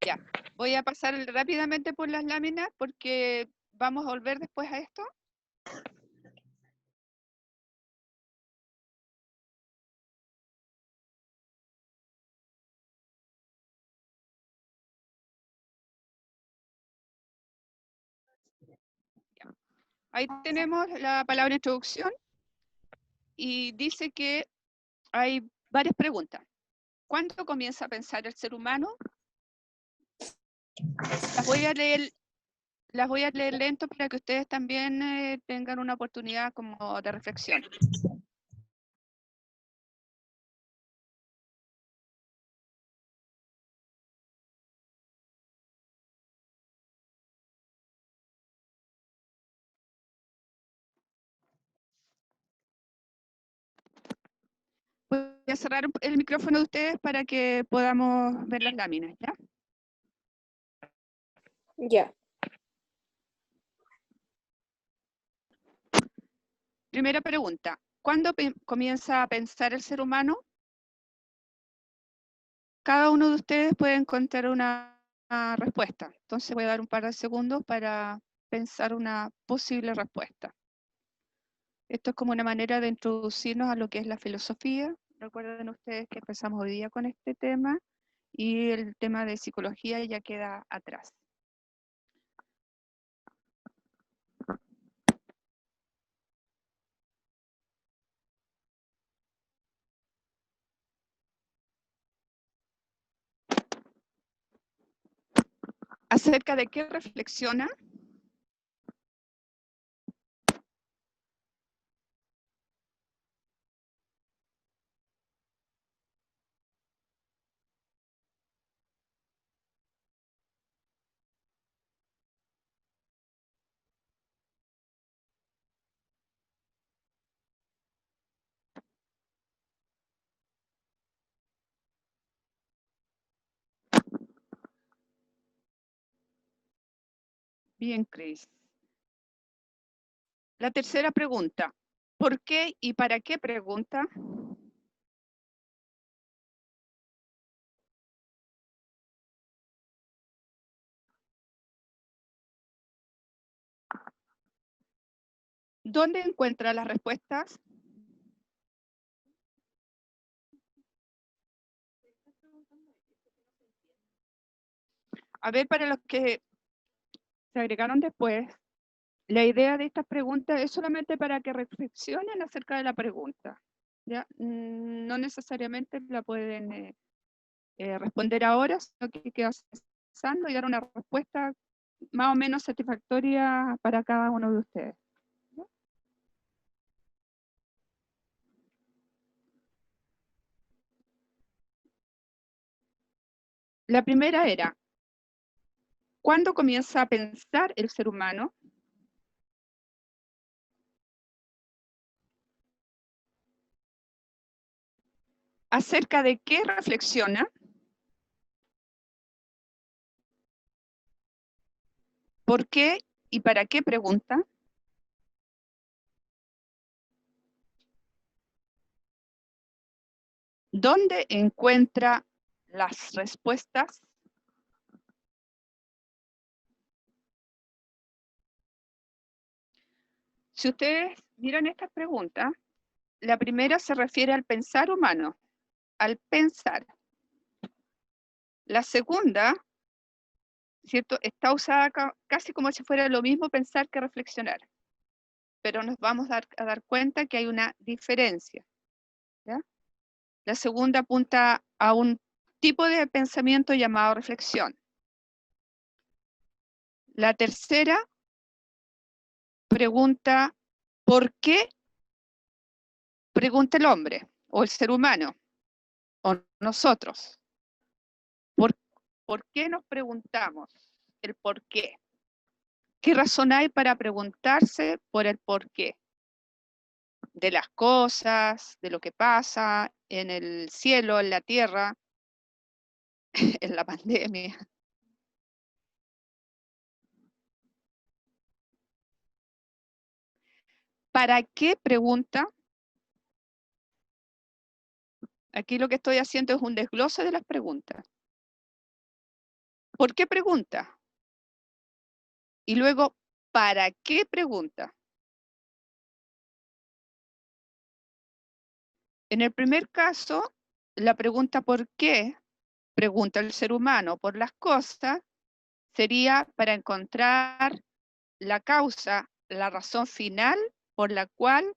Ya, voy a pasar rápidamente por las láminas porque vamos a volver después a esto. Ya. Ahí tenemos la palabra introducción y dice que hay varias preguntas. ¿Cuándo comienza a pensar el ser humano? Las voy a leer lento para que ustedes también tengan una oportunidad como de reflexión. Voy a cerrar el micrófono de ustedes para que podamos ver las láminas, ¿ya? Ya. Primera pregunta. ¿Cuándo comienza a pensar el ser humano? Cada uno de ustedes puede encontrar una respuesta. Entonces voy a dar un par de segundos para pensar una posible respuesta. Esto es como una manera de introducirnos a lo que es la filosofía. Recuerden ustedes que empezamos hoy día con este tema y el tema de psicología ya queda atrás. ¿Acerca de qué reflexiona? Bien, Chris. La tercera pregunta. ¿Por qué y para qué pregunta? ¿Dónde encuentra las respuestas? A ver, para los que se agregaron después, la idea de estas preguntas es solamente para que reflexionen acerca de la pregunta. ¿Ya? No necesariamente la pueden responder ahora, sino que quedan pensando y dar una respuesta más o menos satisfactoria para cada uno de ustedes. ¿Ya? La primera era, ¿cuándo comienza a pensar el ser humano? ¿Acerca de qué reflexiona? ¿Por qué y para qué pregunta? ¿Dónde encuentra las respuestas? Si ustedes miran estas preguntas, la primera se refiere al pensar humano, al pensar. La segunda, ¿cierto? Está usada casi como si fuera lo mismo pensar que reflexionar. Pero nos vamos a dar cuenta que hay una diferencia. ¿Ya? La segunda apunta a un tipo de pensamiento llamado reflexión. La tercera pregunta, ¿por qué? Pregunta el hombre, o el ser humano, o nosotros. ¿Por qué nos preguntamos? El por qué. ¿Qué razón hay para preguntarse por el por qué? De las cosas, de lo que pasa en el cielo, en la tierra, en la pandemia. ¿Para qué pregunta? Aquí lo que estoy haciendo es un desglose de las preguntas. ¿por qué pregunta? Y luego, ¿para qué pregunta? En el primer caso, la pregunta ¿por qué? Pregunta el ser humano por las cosas, sería para encontrar la causa, la razón final por la cual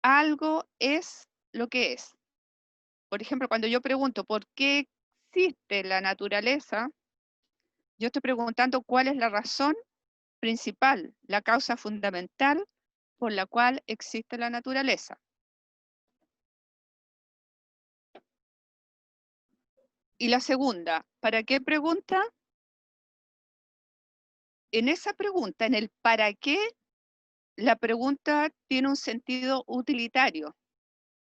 algo es lo que es. Por ejemplo, cuando yo pregunto ¿por qué existe la naturaleza? Yo estoy preguntando cuál es la razón principal, la causa fundamental por la cual existe la naturaleza. Y la segunda, ¿para qué pregunta? En esa pregunta, en el para qué, la pregunta tiene un sentido utilitario.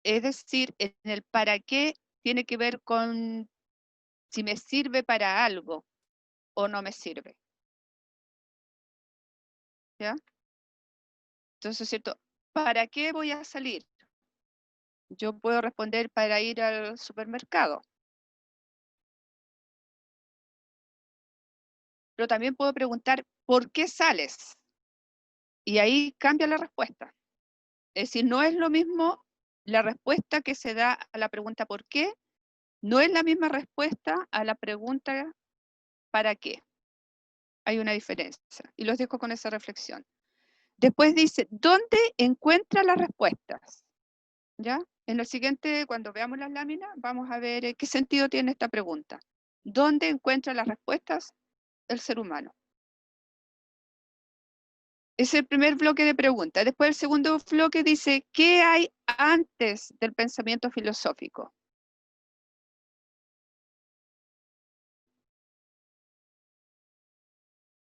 Es decir, en el para qué tiene que ver con si me sirve para algo o no me sirve. ¿Ya? Entonces, ¿cierto? ¿Para qué voy a salir? Yo puedo responder para ir al supermercado. Pero también puedo preguntar, ¿por qué sales? Y ahí cambia la respuesta. Es decir, no es lo mismo la respuesta que se da a la pregunta ¿por qué? No es la misma respuesta a la pregunta ¿para qué? Hay una diferencia. Y los dejo con esa reflexión. Después dice, ¿dónde encuentra las respuestas? ¿Ya? En el siguiente, cuando veamos las láminas, vamos a ver qué sentido tiene esta pregunta. ¿Dónde encuentra las respuestas el ser humano? Es el primer bloque de preguntas. Después el segundo bloque dice, ¿qué hay antes del pensamiento filosófico?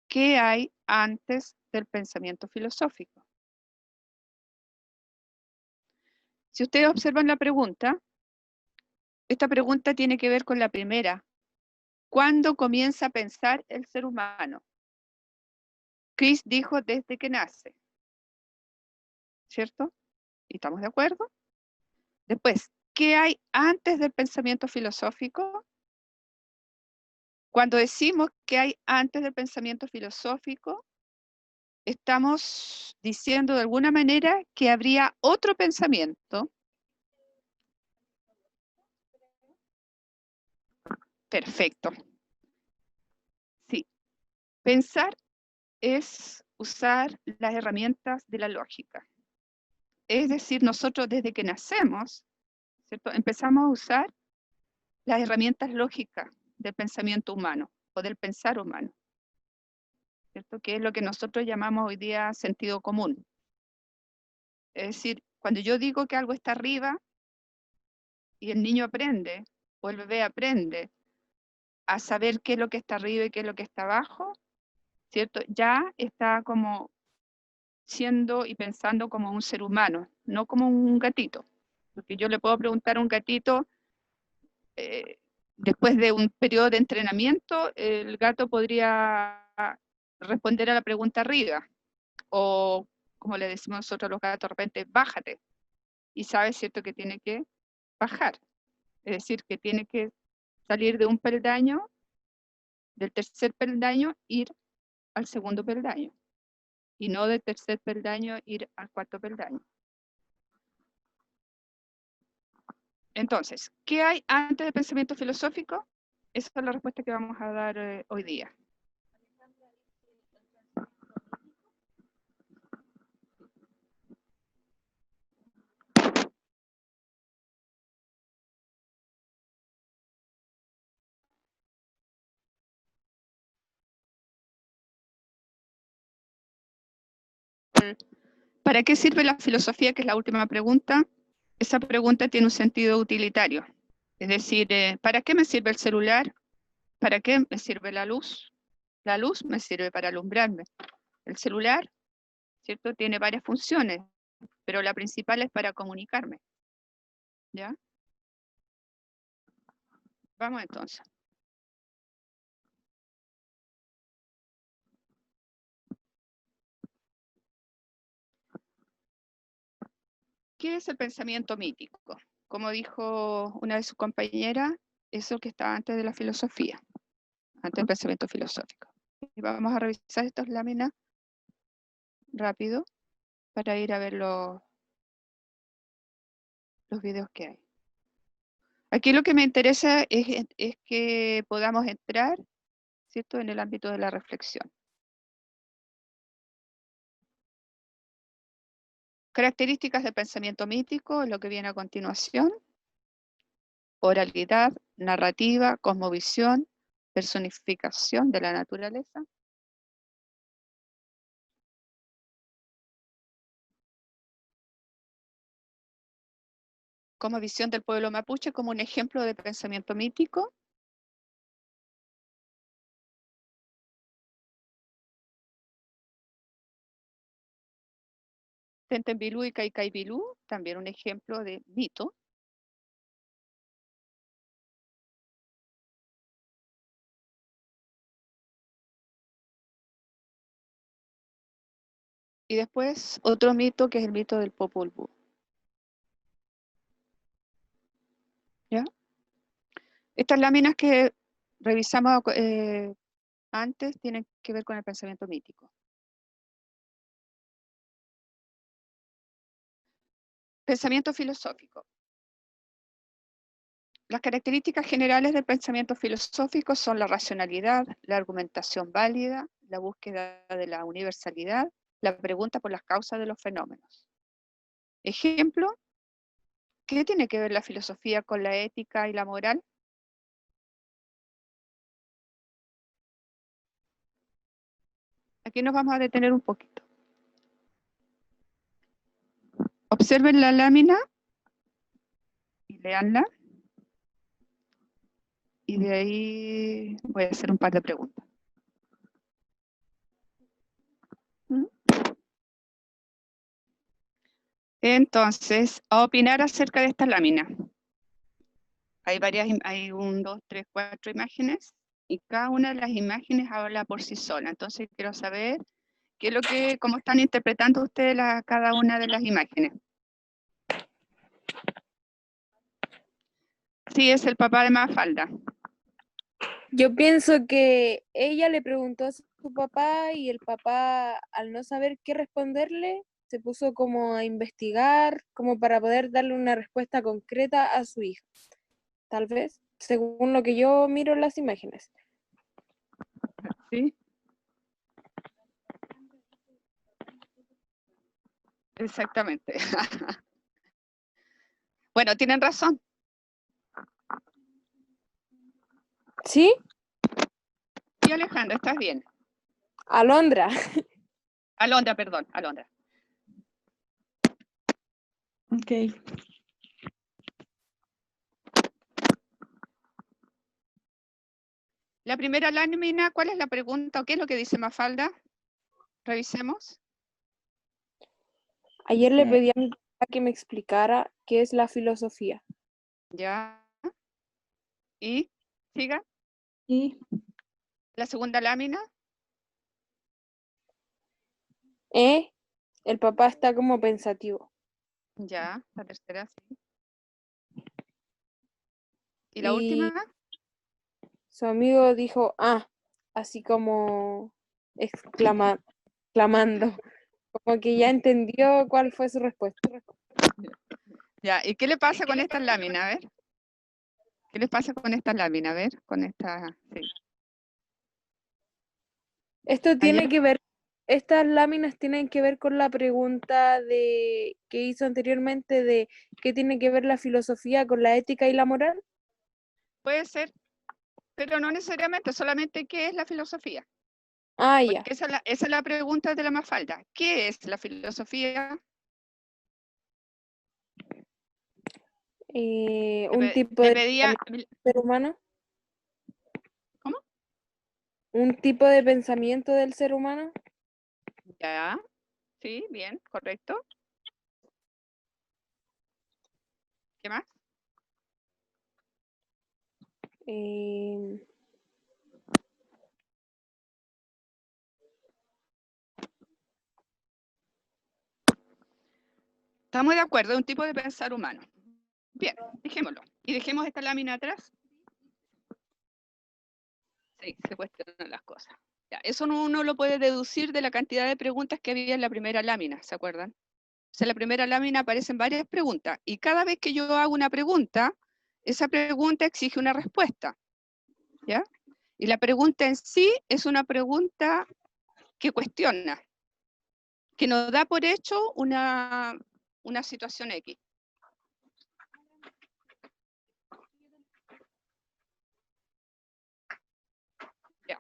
¿Qué hay antes del pensamiento filosófico? Si ustedes observan la pregunta, esta pregunta tiene que ver con la primera. ¿Cuándo comienza a pensar el ser humano? Chris dijo desde que nace, ¿cierto? ¿Y estamos de acuerdo? Después, ¿qué hay antes del pensamiento filosófico? Cuando decimos que hay antes del pensamiento filosófico, estamos diciendo de alguna manera que habría otro pensamiento. Perfecto. Sí, pensar es usar las herramientas de la lógica. Es decir, nosotros desde que nacemos, ¿cierto? Empezamos a usar las herramientas lógicas del pensamiento humano o del pensar humano, ¿cierto? Que es lo que nosotros llamamos hoy día sentido común. Es decir, cuando yo digo que algo está arriba y el niño aprende o el bebé aprende a saber qué es lo que está arriba y qué es lo que está abajo, ¿cierto? Ya está como siendo y pensando como un ser humano, no como un gatito. Porque yo le puedo preguntar a un gatito, después de un periodo de entrenamiento, el gato podría responder a la pregunta arriba, o como le decimos nosotros a los gatos, de repente, bájate, y sabe, ¿cierto?, que tiene que bajar, es decir, que tiene que salir de un peldaño, del tercer peldaño, ir al segundo peldaño, y no del tercer peldaño ir al cuarto peldaño. Entonces, ¿qué hay antes del pensamiento filosófico? Esa es la respuesta que vamos a dar hoy día. ¿Para qué sirve la filosofía? Que es la última pregunta. Esa pregunta tiene un sentido utilitario. Es decir, ¿para qué me sirve el celular? ¿Para qué me sirve la luz? La luz me sirve para alumbrarme. El celular, ¿cierto?, tiene varias funciones, pero la principal es para comunicarme. ¿Ya? Vamos entonces. ¿Qué es el pensamiento mítico? Como dijo una de sus compañeras, eso que está antes de la filosofía. ante el pensamiento filosófico. Y vamos a revisar estas láminas rápido para ir a ver los videos que hay. Aquí lo que me interesa es que podamos entrar, ¿cierto?, en el ámbito de la reflexión. Características del pensamiento mítico, lo que viene a continuación. Oralidad, narrativa, cosmovisión, personificación de la naturaleza. Cosmovisión del pueblo mapuche como un ejemplo de pensamiento mítico. Tentembilú y Caicaibilú, también un ejemplo de mito. Y después otro mito que es el mito del Popol Vuh. ¿Ya? Estas láminas que revisamos antes tienen que ver con el pensamiento mítico. Pensamiento filosófico. Las características generales del pensamiento filosófico son la racionalidad, la argumentación válida, la búsqueda de la universalidad, la pregunta por las causas de los fenómenos. Ejemplo, ¿qué tiene que ver la filosofía con la ética y la moral? Aquí nos vamos a detener un poquito. Observen la lámina y leanla. Y de ahí voy a hacer un par de preguntas. Entonces, a opinar acerca de esta lámina. Hay 1, 2, 3, 4 imágenes y cada una de las imágenes habla por sí sola. Entonces quiero saber cómo están interpretando ustedes cada una de las imágenes. Sí, es el papá de Mafalda. Yo pienso que ella le preguntó a su papá y el papá, al no saber qué responderle, se puso como a investigar, como para poder darle una respuesta concreta a su hija. Tal vez, según lo que yo miro en las imágenes. Sí. Exactamente. Bueno, tienen razón. ¿Sí? Sí, Alejandra, estás bien. Alondra. Alondra, perdón, Alondra. Ok. La primera lámina, ¿cuál es la pregunta o qué es lo que dice Mafalda? Revisemos. Ayer le pedí a mi papá que me explicara qué es la filosofía. Ya. ¿Y? ¿Siga? Y La segunda lámina. El papá está como pensativo. Ya, la tercera, sí. ¿Y la Y última? su amigo dijo, así como exclamando, como que ya entendió cuál fue su respuesta. Ya, ¿y qué le pasa con estas láminas? A ver. ¿Qué les pasa con estas láminas? A ver, con esta... Sí. Esto tiene Ayer- que ver, estas láminas tienen que ver con la pregunta que hizo anteriormente de qué tiene que ver la filosofía con la ética y la moral. Puede ser, pero no necesariamente, solamente qué es la filosofía. Ya. Porque esa es la pregunta de la Mafalda. ¿Qué es la filosofía? Un tipo Le de pedía... pensamiento del ser humano. ¿Cómo? Un tipo de pensamiento del ser humano. Ya, sí, bien, correcto. ¿Qué más? Eh, Estamos de acuerdo, es un tipo de pensar humano. Bien, dejémoslo. Y dejemos esta lámina atrás. Sí, se cuestionan las cosas. Ya, eso uno lo puede deducir de la cantidad de preguntas que había en la primera lámina, ¿se acuerdan? O sea, en la primera lámina aparecen varias preguntas, y cada vez que yo hago una pregunta, esa pregunta exige una respuesta, ¿ya? Y la pregunta en sí es una pregunta que cuestiona, que nos da por hecho una situación X. Ya.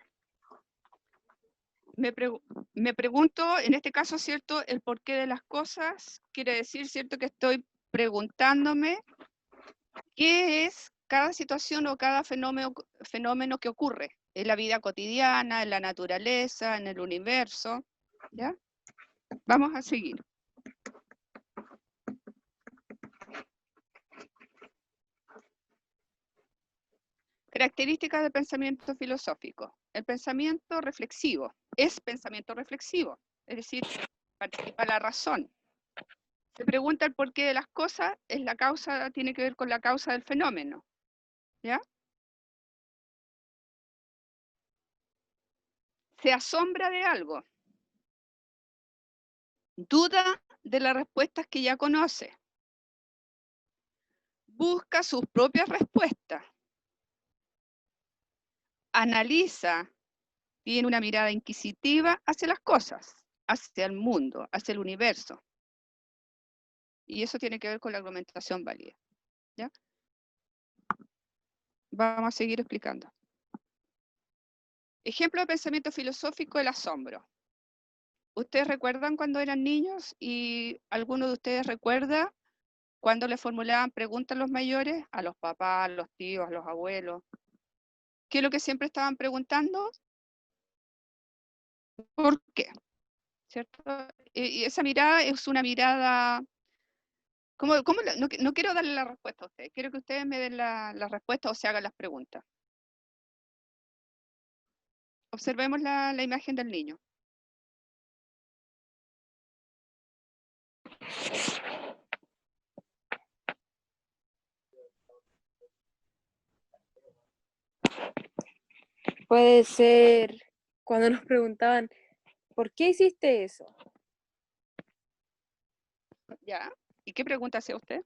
Me pregunto, en este caso, ¿cierto? El porqué de las cosas quiere decir, ¿cierto? Que estoy preguntándome qué es cada situación o cada fenómeno que ocurre en la vida cotidiana, en la naturaleza, en el universo, ¿ya? Vamos a seguir. Características del pensamiento filosófico. El pensamiento reflexivo es pensamiento reflexivo, es decir, participa la razón. Se pregunta el porqué de las cosas, es la causa, tiene que ver con la causa del fenómeno, ¿ya? Se asombra de algo, duda de las respuestas que ya conoce, busca sus propias respuestas, analiza, tiene una mirada inquisitiva hacia las cosas, hacia el mundo, hacia el universo. Y eso tiene que ver con la argumentación válida, ¿ya? Vamos a seguir explicando. Ejemplo de pensamiento filosófico, el asombro. ¿Ustedes recuerdan cuando eran niños y alguno de ustedes recuerda cuando le formulaban preguntas a los mayores, a los papás, a los tíos, a los abuelos? ¿Qué es lo que siempre estaban preguntando? ¿Por qué? ¿Cierto? Y esa mirada es una mirada... no quiero darle la respuesta a ustedes, quiero que ustedes me den la respuesta o se hagan las preguntas. Observemos la imagen del niño. Puede ser cuando nos preguntaban, ¿por qué hiciste eso? ¿Ya? ¿Y qué pregunta hacía usted?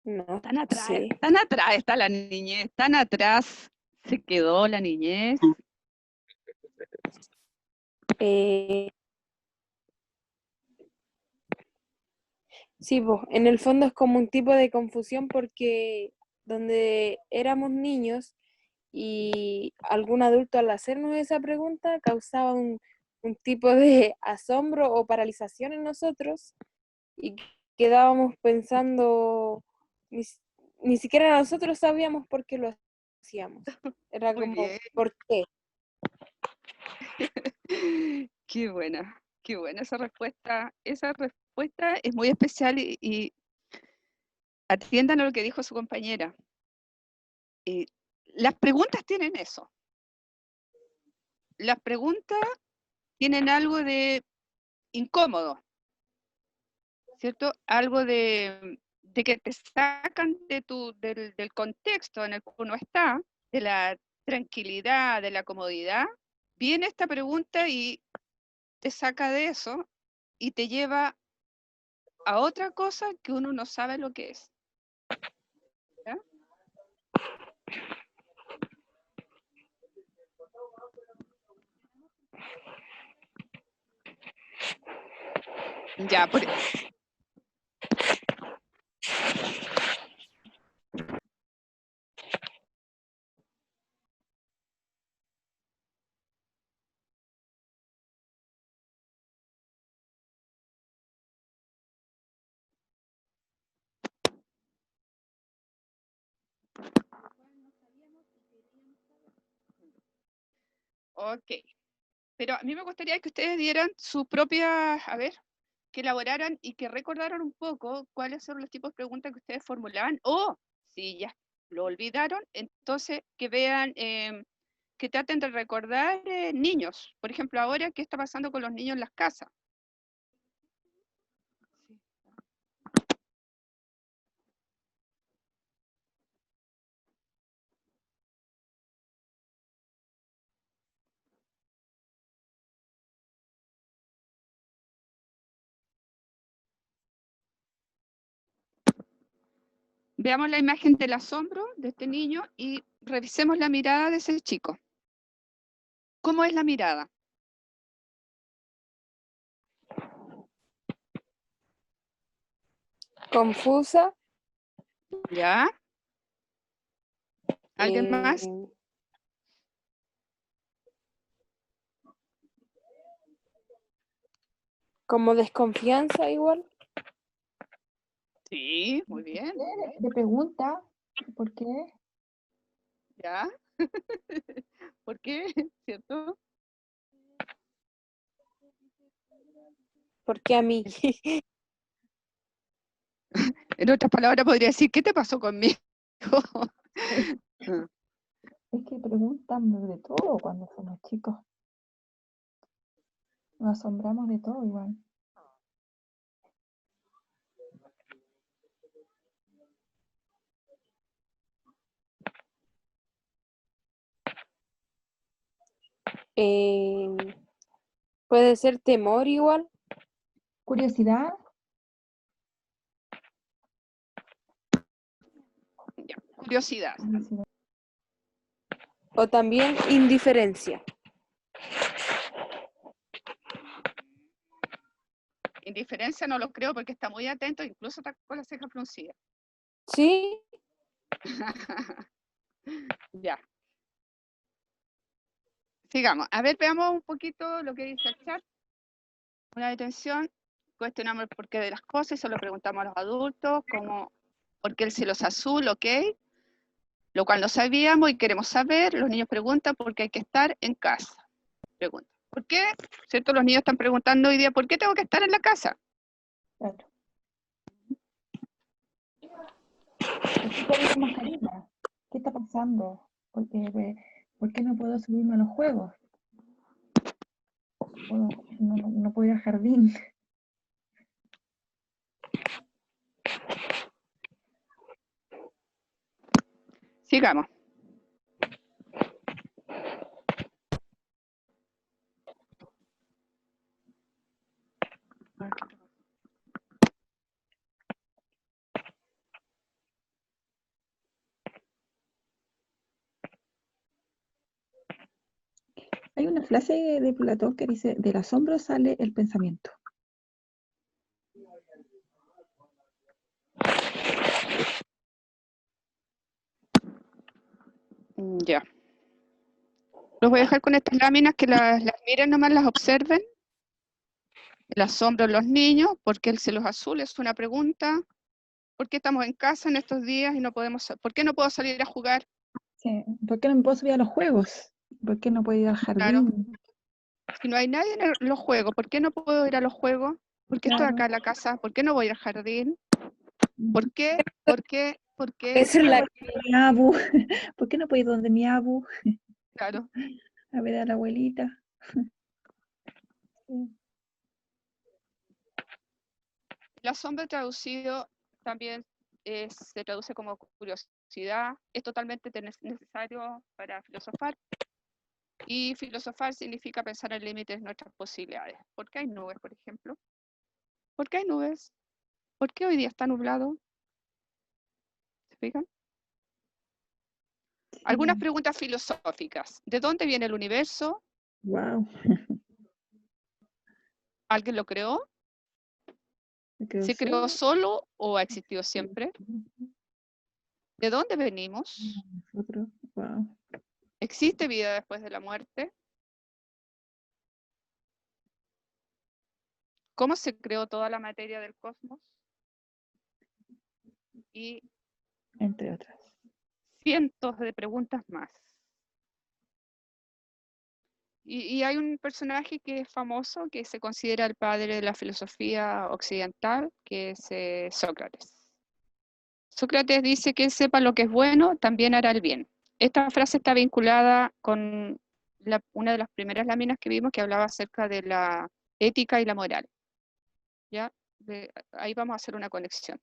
No Tan sé. atrás está la niñez, tan atrás se quedó la niñez. Sí, pues, en el fondo es como un tipo de confusión porque donde éramos niños y algún adulto al hacernos esa pregunta causaba un tipo de asombro o paralización en nosotros y quedábamos pensando, ni siquiera nosotros sabíamos por qué lo hacíamos. Era Muy como, bien. ¿por qué? Qué buena esa respuesta. Esa respuesta es muy especial y atiendan a lo que dijo su compañera. Las preguntas tienen eso. Las preguntas tienen algo de incómodo, ¿cierto? Algo de que te sacan del contexto en el que uno está, de la tranquilidad, de la comodidad. Viene esta pregunta y te saca de eso y te lleva a otra cosa que uno no sabe lo que es. ¿Ya? Ya, ok. Pero a mí me gustaría que ustedes dieran sus propias, a ver, que elaboraran y que recordaran un poco cuáles son los tipos de preguntas que ustedes formulaban, o si ya lo olvidaron, entonces que vean, que traten de recordar niños. Por ejemplo, ahora, ¿qué está pasando con los niños en las casas? Veamos la imagen del asombro de este niño y revisemos la mirada de ese chico. ¿Cómo es la mirada? Confusa. ¿Ya? ¿Alguien más? Como desconfianza igual. Sí, muy bien. Le pregunta, ¿por qué? ¿Ya? ¿Por qué? ¿Cierto? ¿Por qué a mí? En otras palabras podría decir, ¿qué te pasó conmigo? Es que preguntan de todo cuando somos chicos. Nos asombramos de todo igual. Puede ser temor igual. Curiosidad, Ya, curiosidad. curiosidad. O también indiferencia. Indiferencia no lo creo porque está muy atento, incluso está con la ceja fruncida. ¿Sí? Ya. Sigamos. A ver, veamos un poquito lo que dice el chat. Una detención. Cuestionamos el porqué de las cosas y se lo preguntamos a los adultos, como por qué el cielo es azul, ok. Lo cual no sabíamos y queremos saber. Los niños preguntan por qué hay que estar en casa. Pregunta. ¿Por qué? ¿Cierto? Los niños están preguntando hoy día, ¿por qué tengo que estar en la casa? Claro. ¿Por qué tengo mascarilla? ¿Qué está pasando? ¿Por qué no puedo subirme a los juegos? No puedo ir al jardín. Sigamos. Hay una frase de Platón que dice, del asombro sale el pensamiento. Ya. Los voy a dejar con estas láminas que las miren nomás, las observen. El asombro en los niños, ¿por qué el cielo es azul? Es una pregunta. ¿Por qué estamos en casa en estos días y no podemos, por qué no puedo salir a jugar? Sí. ¿Por qué no me puedo subir a los juegos? ¿Por qué no puedo ir al Claro, jardín? si no hay nadie en los juegos, ¿por qué no puedo ir a los juegos? ¿Por qué estoy Claro. acá en la casa? ¿Por qué no voy al jardín? ¿Por qué? ¿Por qué? ¿Por qué? Esa es la Mi abu. ¿Por qué no puedo ir donde mi abu Claro. a ver a la abuelita? Sí. El asombro traducido también se traduce como curiosidad. Es totalmente necesario para filosofar. Y filosofar significa pensar en límites de nuestras posibilidades. ¿Por qué hay nubes, por ejemplo? ¿Por qué hay nubes? ¿Por qué hoy día está nublado? ¿Se fijan? Algunas preguntas filosóficas. ¿De dónde viene el universo? Wow. ¿Alguien lo creó? ¿Se creó solo o ha existido siempre? ¿De dónde venimos? Nosotros, wow. ¿Existe vida después de la muerte? ¿Cómo se creó toda la materia del cosmos? Y Entre otras. cientos de preguntas más. Y hay un personaje que es famoso, que se considera el padre de la filosofía occidental, que es Sócrates. Sócrates dice que sepa lo que es bueno, también hará el bien. Esta frase está vinculada con una de las primeras láminas que vimos que hablaba acerca de la ética y la moral. ¿Ya? Ahí vamos a hacer una conexión.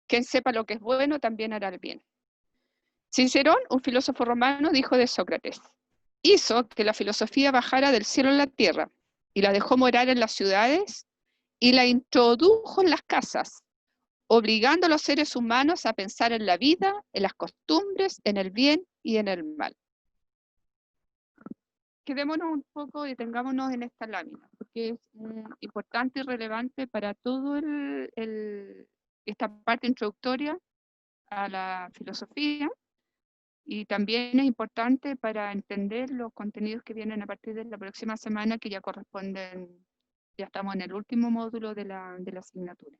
Quien sepa lo que es bueno, también hará el bien. Cicerón, un filósofo romano, dijo de Sócrates: hizo que la filosofía bajara del cielo a la tierra, y la dejó morar en las ciudades, y la introdujo en las casas, obligando a los seres humanos a pensar en la vida, en las costumbres, en el bien y en el mal. Quedémonos un poco, detengámonos en esta lámina, porque es importante y relevante para todo esta parte introductoria a la filosofía, y también es importante para entender los contenidos que vienen a partir de la próxima semana, que ya corresponden, ya estamos en el último módulo de la asignatura.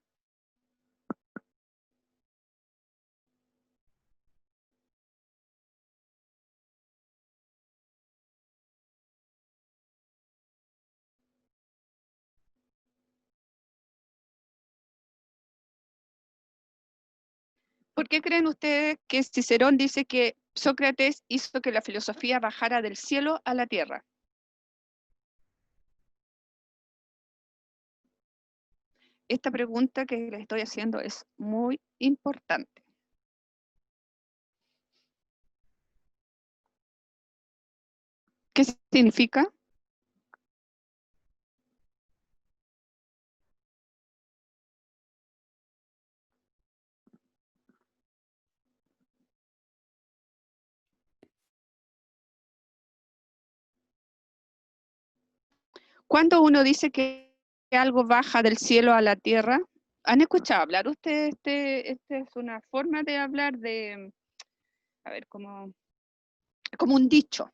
¿Por qué creen ustedes que Cicerón dice que Sócrates hizo que la filosofía bajara del cielo a la tierra? Esta pregunta que les estoy haciendo es muy importante. ¿Qué significa? Cuando uno dice que algo baja del cielo a la tierra, ¿han escuchado hablar ustedes? Este es una forma de hablar de, a ver, como un dicho.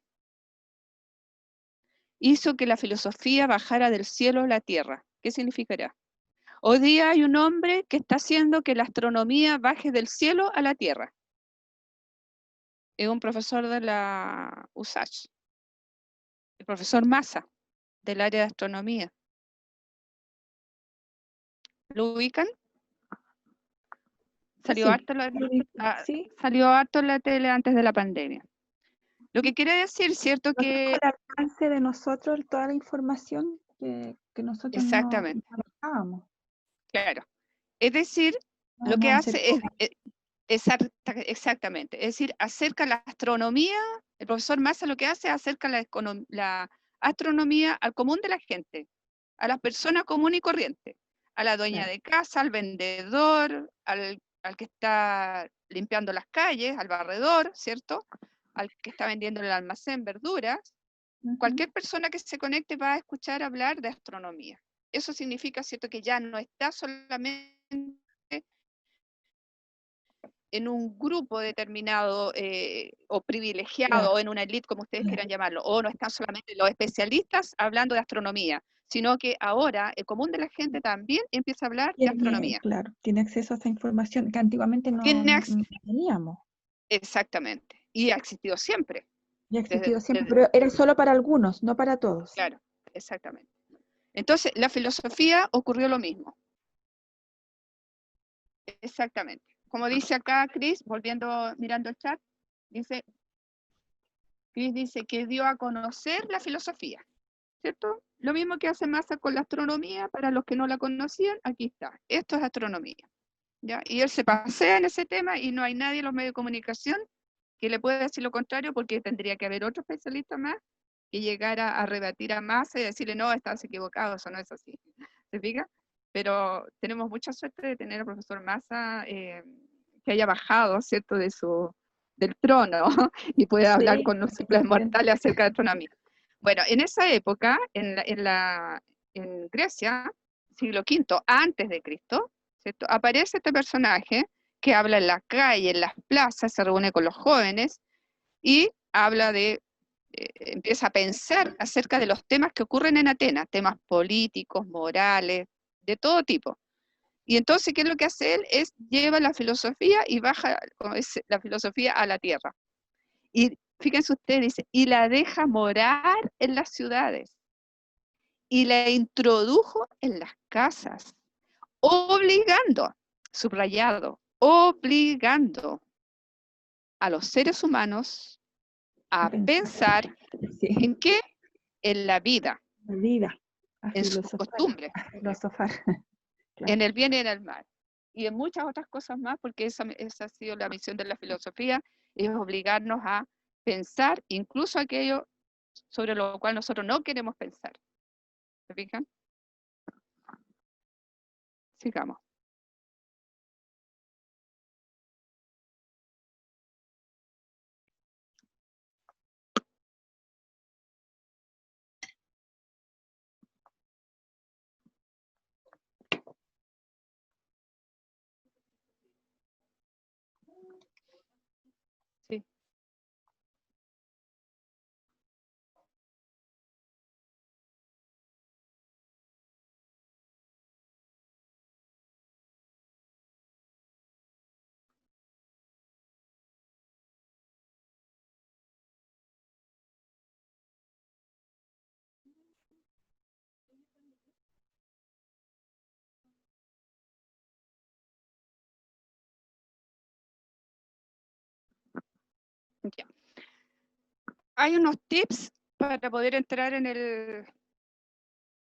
Hizo que la filosofía bajara del cielo a la tierra. ¿Qué significará? Hoy día hay un hombre que está haciendo que la astronomía baje del cielo a la tierra. Es un profesor de la USACH, el profesor Massa, del área de astronomía. ¿Lo ubican? Salió Sí, harto sí, salió harto en la tele antes de la pandemia. Lo que quiere decir, ¿cierto? no está Que al alcance de nosotros toda la información que nosotros no exactamente, manejábamos. claro. Es decir, No, lo que no hace acercó. exactamente, es decir, acerca la astronomía, el profesor Massa lo que hace es acerca la astronomía al común de la gente, a las personas común y corriente, a la dueña Claro. de casa, al vendedor, al que está limpiando las calles, al barredor, ¿cierto? Al que está vendiendo en el almacén verduras. Ujú. Cualquier persona que se conecte va a escuchar hablar de astronomía. Eso significa, ¿cierto?, que ya no está solamente en un grupo determinado o privilegiado Claro, o en una elite, como ustedes claro. quieran llamarlo, o no están solamente los especialistas hablando de astronomía, sino que ahora el común de la gente también empieza a hablar de Tiene, astronomía. claro, tiene acceso a esa información que antiguamente no, Tiene no teníamos. exactamente, y ha existido siempre, Y ha desde, existido siempre, pero era solo para algunos, no para todos. claro, exactamente. Entonces, la filosofía ocurrió lo mismo, exactamente. Como dice acá Chris, mirando el chat, Chris dice que dio a conocer la filosofía, ¿cierto? Lo mismo que hace Massa con la astronomía, para los que no la conocían, aquí está. Esto es astronomía, ¿ya? Y él se pasea en ese tema y no hay nadie en los medios de comunicación que le pueda decir lo contrario, porque tendría que haber otro especialista más que llegara a rebatir a Massa y decirle, no, estás equivocado, eso no es así. ¿Se fija? Pero tenemos mucha suerte de tener al profesor Massa que haya bajado, ¿cierto?, del trono y pueda hablar Sí, con los simples totalmente. mortales acerca de astronomía. Bueno, en esa época, en Grecia, siglo V antes de Cristo, ¿cierto?, aparece este personaje que habla en la calle, en las plazas, se reúne con los jóvenes y habla empieza a pensar acerca de los temas que ocurren en Atenas, temas políticos, morales, de todo tipo. Y entonces, ¿qué es lo que hace él? Lleva la filosofía y baja la filosofía a la tierra. Y fíjense ustedes, dice, y la deja morar en las ciudades. Y la introdujo en las casas, obligando, subrayado, obligando a los seres humanos a pensar Sí, en qué, en la vida, la vida, a en sus filosofar, costumbres, a filosofar. en Claro. el bien y en el mal. Y en muchas otras cosas más, porque esa ha sido la misión de la filosofía, es obligarnos a pensar incluso aquello sobre lo cual nosotros no queremos pensar. ¿Se fijan? Sigamos. Ya. Hay unos tips para poder entrar en el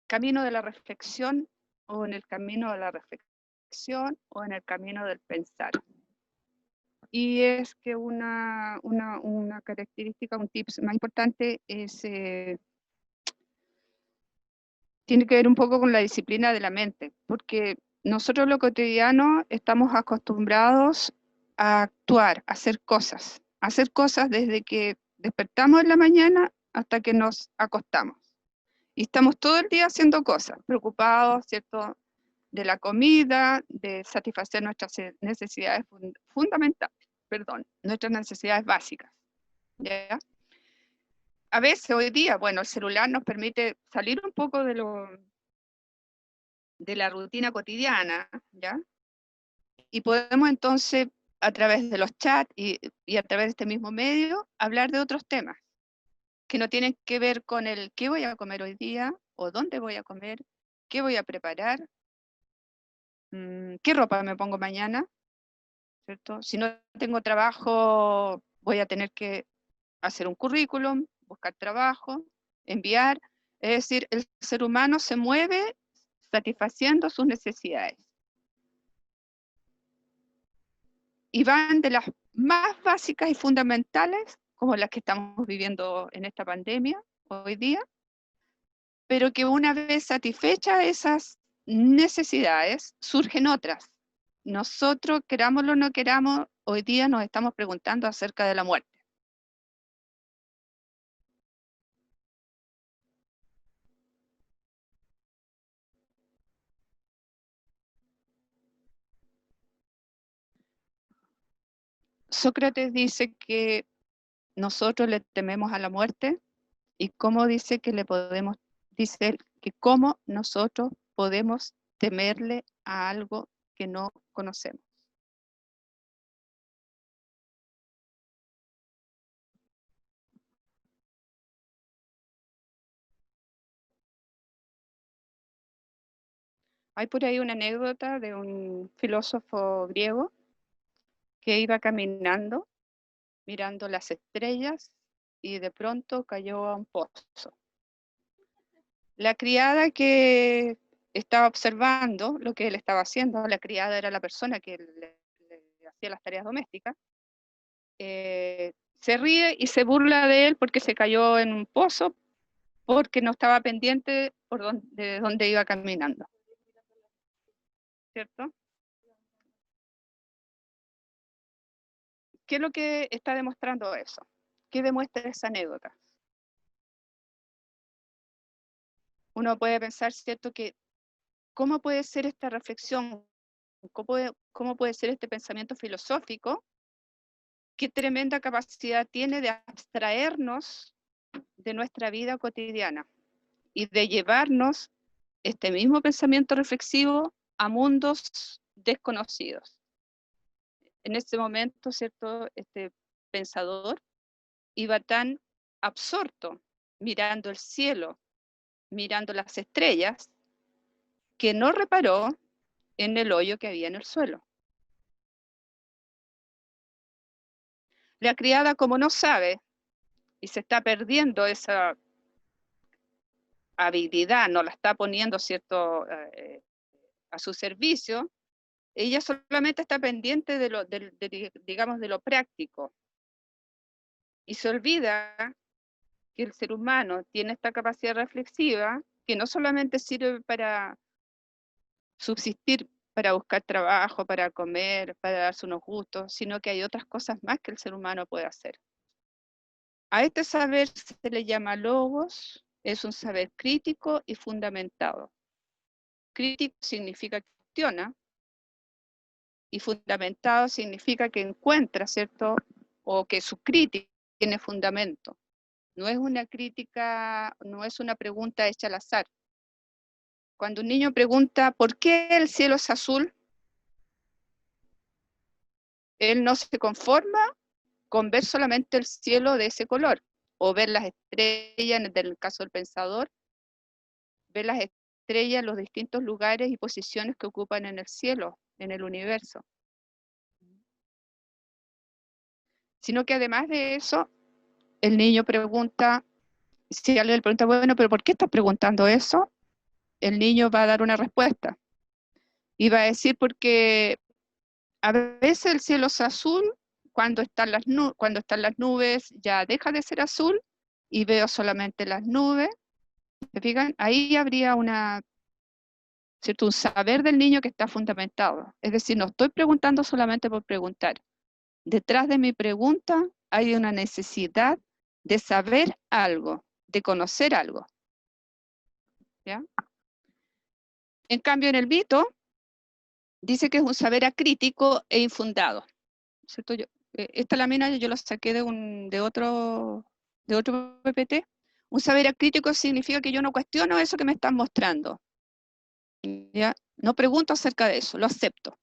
camino de la reflexión, o en el camino de la reflexión, o en el camino del pensar. Y es que una característica, un tips más importante es, tiene que ver un poco con la disciplina de la mente, porque nosotros en lo cotidiano estamos acostumbrados a actuar, a hacer cosas desde que despertamos en la mañana hasta que nos acostamos. Y estamos todo el día haciendo cosas, preocupados, ¿cierto?, de la comida, de satisfacer nuestras necesidades fundamentales, nuestras necesidades básicas, ¿ya? A veces, hoy día, bueno, el celular nos permite salir un poco de la rutina cotidiana, ¿ya? Y podemos entonces, a través de los chats y a través de este mismo medio, hablar de otros temas que no tienen que ver con el qué voy a comer hoy día, o dónde voy a comer, qué voy a preparar, qué ropa me pongo mañana, ¿cierto? Si no tengo trabajo, voy a tener que hacer un currículum, buscar trabajo, enviar. Es decir, el ser humano se mueve satisfaciendo sus necesidades. Y van de las más básicas y fundamentales, como las que estamos viviendo en esta pandemia hoy día, pero que una vez satisfechas esas necesidades, surgen otras. Nosotros, querámoslo o no queramos, hoy día nos estamos preguntando acerca de la muerte. Sócrates dice que nosotros le tememos a la muerte, y cómo dice que dice él, que cómo nosotros podemos temerle a algo que no conocemos. Hay por ahí una anécdota de un filósofo griego que iba caminando, mirando las estrellas, y de pronto cayó a un pozo. La criada que estaba observando lo que él estaba haciendo, la criada era la persona que le hacía las tareas domésticas, se ríe y se burla de él porque se cayó en un pozo, porque no estaba pendiente de dónde iba caminando, ¿cierto? ¿Qué es lo que está demostrando eso? ¿Qué demuestra esa anécdota? Uno puede pensar, ¿cierto?, que cómo puede ser esta reflexión, cómo puede ser este pensamiento filosófico, qué tremenda capacidad tiene de abstraernos de nuestra vida cotidiana y de llevarnos este mismo pensamiento reflexivo a mundos desconocidos. En ese momento, ¿cierto?, este pensador iba tan absorto mirando el cielo, mirando las estrellas, que no reparó en el hoyo que había en el suelo. La criada, como no sabe y se está perdiendo esa habilidad, no la está poniendo, ¿cierto?, a su servicio, ella solamente está pendiente digamos, de lo práctico, y se olvida que el ser humano tiene esta capacidad reflexiva que no solamente sirve para subsistir, para buscar trabajo, para comer, para darse unos gustos, sino que hay otras cosas más que el ser humano puede hacer. A este saber se le llama logos, es un saber crítico y fundamentado. Crítico significa que cuestiona, y fundamentado significa que encuentra, ¿cierto?, o que su crítica tiene fundamento. No es una crítica, no es una pregunta hecha al azar. Cuando un niño pregunta ¿por qué el cielo es azul?, él no se conforma con ver solamente el cielo de ese color, o ver las estrellas, en el caso del pensador, ver las estrellas en los distintos lugares y posiciones que ocupan en el cielo, en el universo. sino que además de eso, el niño pregunta, si alguien le pregunta, bueno, pero ¿por qué estás preguntando eso? El niño va a dar una respuesta. Y va a decir, porque a veces el cielo es azul, cuando están las nubes ya deja de ser azul y veo solamente las nubes. ¿Se fijan? Ahí habría ¿cierto? Un saber del niño que está fundamentado. Es decir, no estoy preguntando solamente por preguntar. Detrás de mi pregunta hay una necesidad de saber algo, de conocer algo. ¿Ya? En cambio, en el mito, dice que es un saber acrítico e infundado. ¿Cierto? Esta lámina yo la saqué de otro PPT. Un saber acrítico significa que yo no cuestiono eso que me están mostrando. ¿Ya? No pregunto acerca de eso, lo acepto.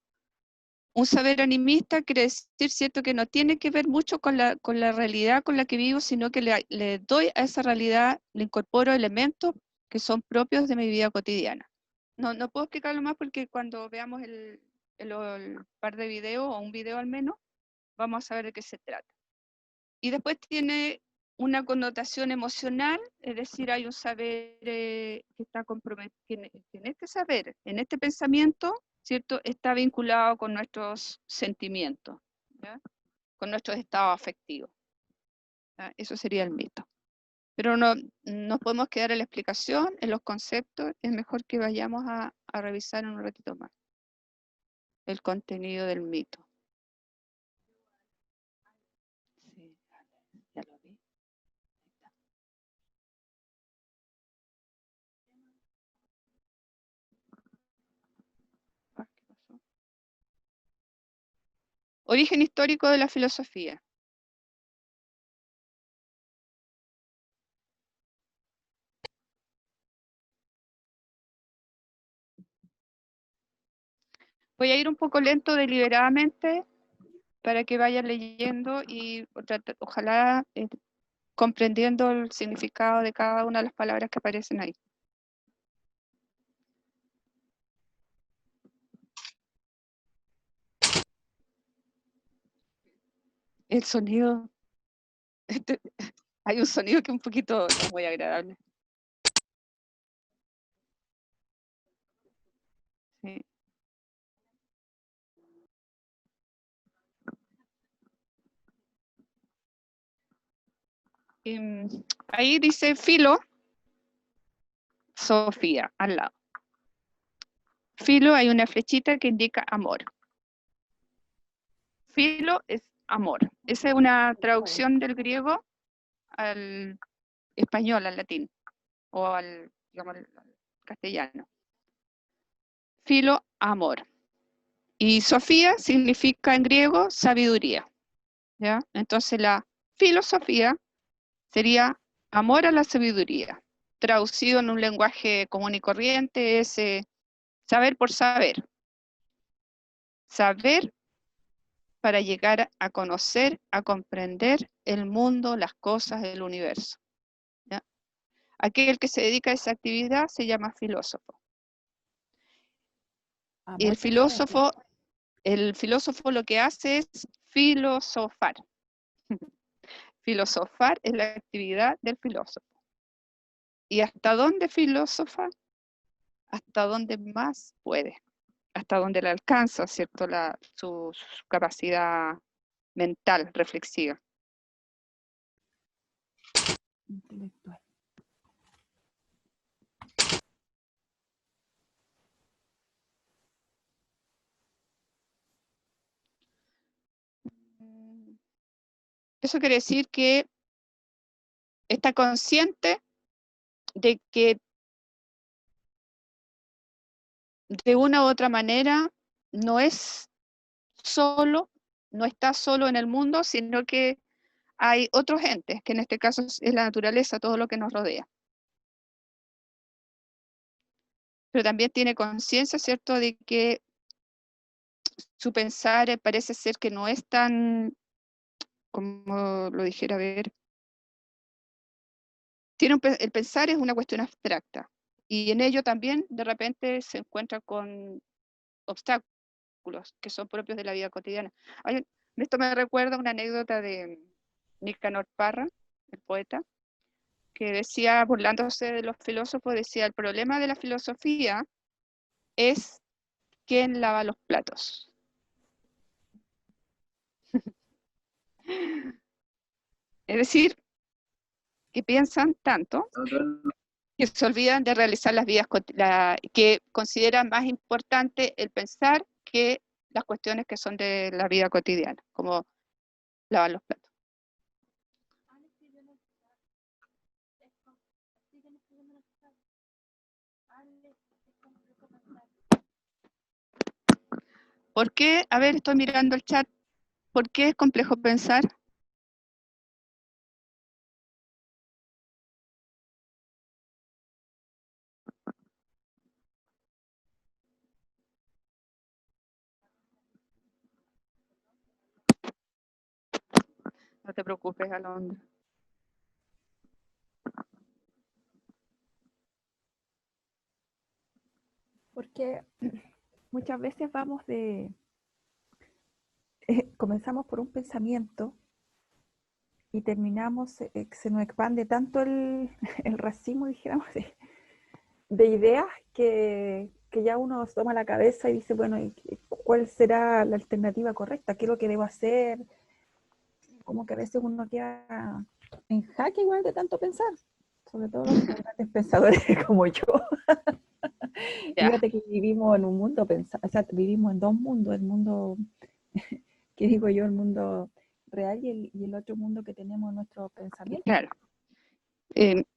Un saber animista quiere decir, ¿cierto?, que no tiene que ver mucho con la realidad con la que vivo, sino que le doy a esa realidad, le incorporo elementos que son propios de mi vida cotidiana. No puedo explicarlo más porque cuando veamos el par de videos, o un video al menos, vamos a saber de qué se trata. Y después tiene una connotación emocional, es decir, hay un saber que está comprometido, en este saber, en este pensamiento, ¿cierto?, está vinculado con nuestros sentimientos, ¿ya? Con nuestros estados afectivos. ¿Ya? Eso sería el mito. Pero no nos podemos quedar en la explicación, en los conceptos, es mejor que vayamos a revisar en un ratito más el contenido del mito. Sí, ya lo vi. ¿Qué pasó? Origen histórico de la filosofía. Voy a ir un poco lento deliberadamente para que vayan leyendo y ojalá comprendiendo el significado de cada una de las palabras que aparecen ahí. El sonido, hay un sonido que es un poquito no muy agradable. Sí. Ahí dice Filo, Sofía, al lado. Filo, hay una flechita que indica amor. Filo es amor. Esa es una traducción del griego al español, al latín, o al, digamos, al castellano. Filo, amor. Y Sofía significa en griego sabiduría. ¿Ya? Entonces la filosofía sería amor a la sabiduría. Traducido en un lenguaje común y corriente es saber por saber. Saber para llegar a conocer, a comprender el mundo, las cosas, el universo. ¿Ya? Aquel que se dedica a esa actividad se llama filósofo. Y el filósofo lo que hace es filosofar. Filosofar es la actividad del filósofo. ¿Y hasta dónde filósofa? Hasta donde más puede, hasta donde le alcanza, ¿cierto?, su capacidad mental, reflexiva. Intelectual. Eso quiere decir que está consciente de que de una u otra manera no es solo, no está solo en el mundo, sino que hay otros entes, que en este caso es la naturaleza, todo lo que nos rodea. Pero también tiene conciencia, ¿cierto?, de que su pensar parece ser que no es tan, como lo dijera, a ver, el pensar es una cuestión abstracta, y en ello también de repente se encuentra con obstáculos que son propios de la vida cotidiana. Esto me recuerda una anécdota de Nicanor Parra, el poeta, que decía, burlándose de los filósofos, decía, el problema de la filosofía es quién lava los platos. Es decir, que piensan tanto que se olvidan de realizar las vidas, que consideran más importante el pensar que las cuestiones que son de la vida cotidiana, como lavar los platos. ¿Por qué? A ver, estoy mirando el chat. ¿Por qué es complejo pensar? No te preocupes, Alondra. Porque muchas veces vamos comenzamos por un pensamiento y terminamos, se nos expande tanto el, el racimo, dijéramos, de ideas que ya uno toma la cabeza y dice, bueno, ¿y cuál será la alternativa correcta? ¿Qué es lo que debo hacer? Como que a veces uno queda en jaque igual de tanto pensar, sobre todo los grandes pensadores como yo. Ya, Fíjate que vivimos en un mundo, o sea, vivimos en dos mundos, el mundo, que digo yo, el mundo real y el otro mundo que tenemos en nuestro pensamiento. claro.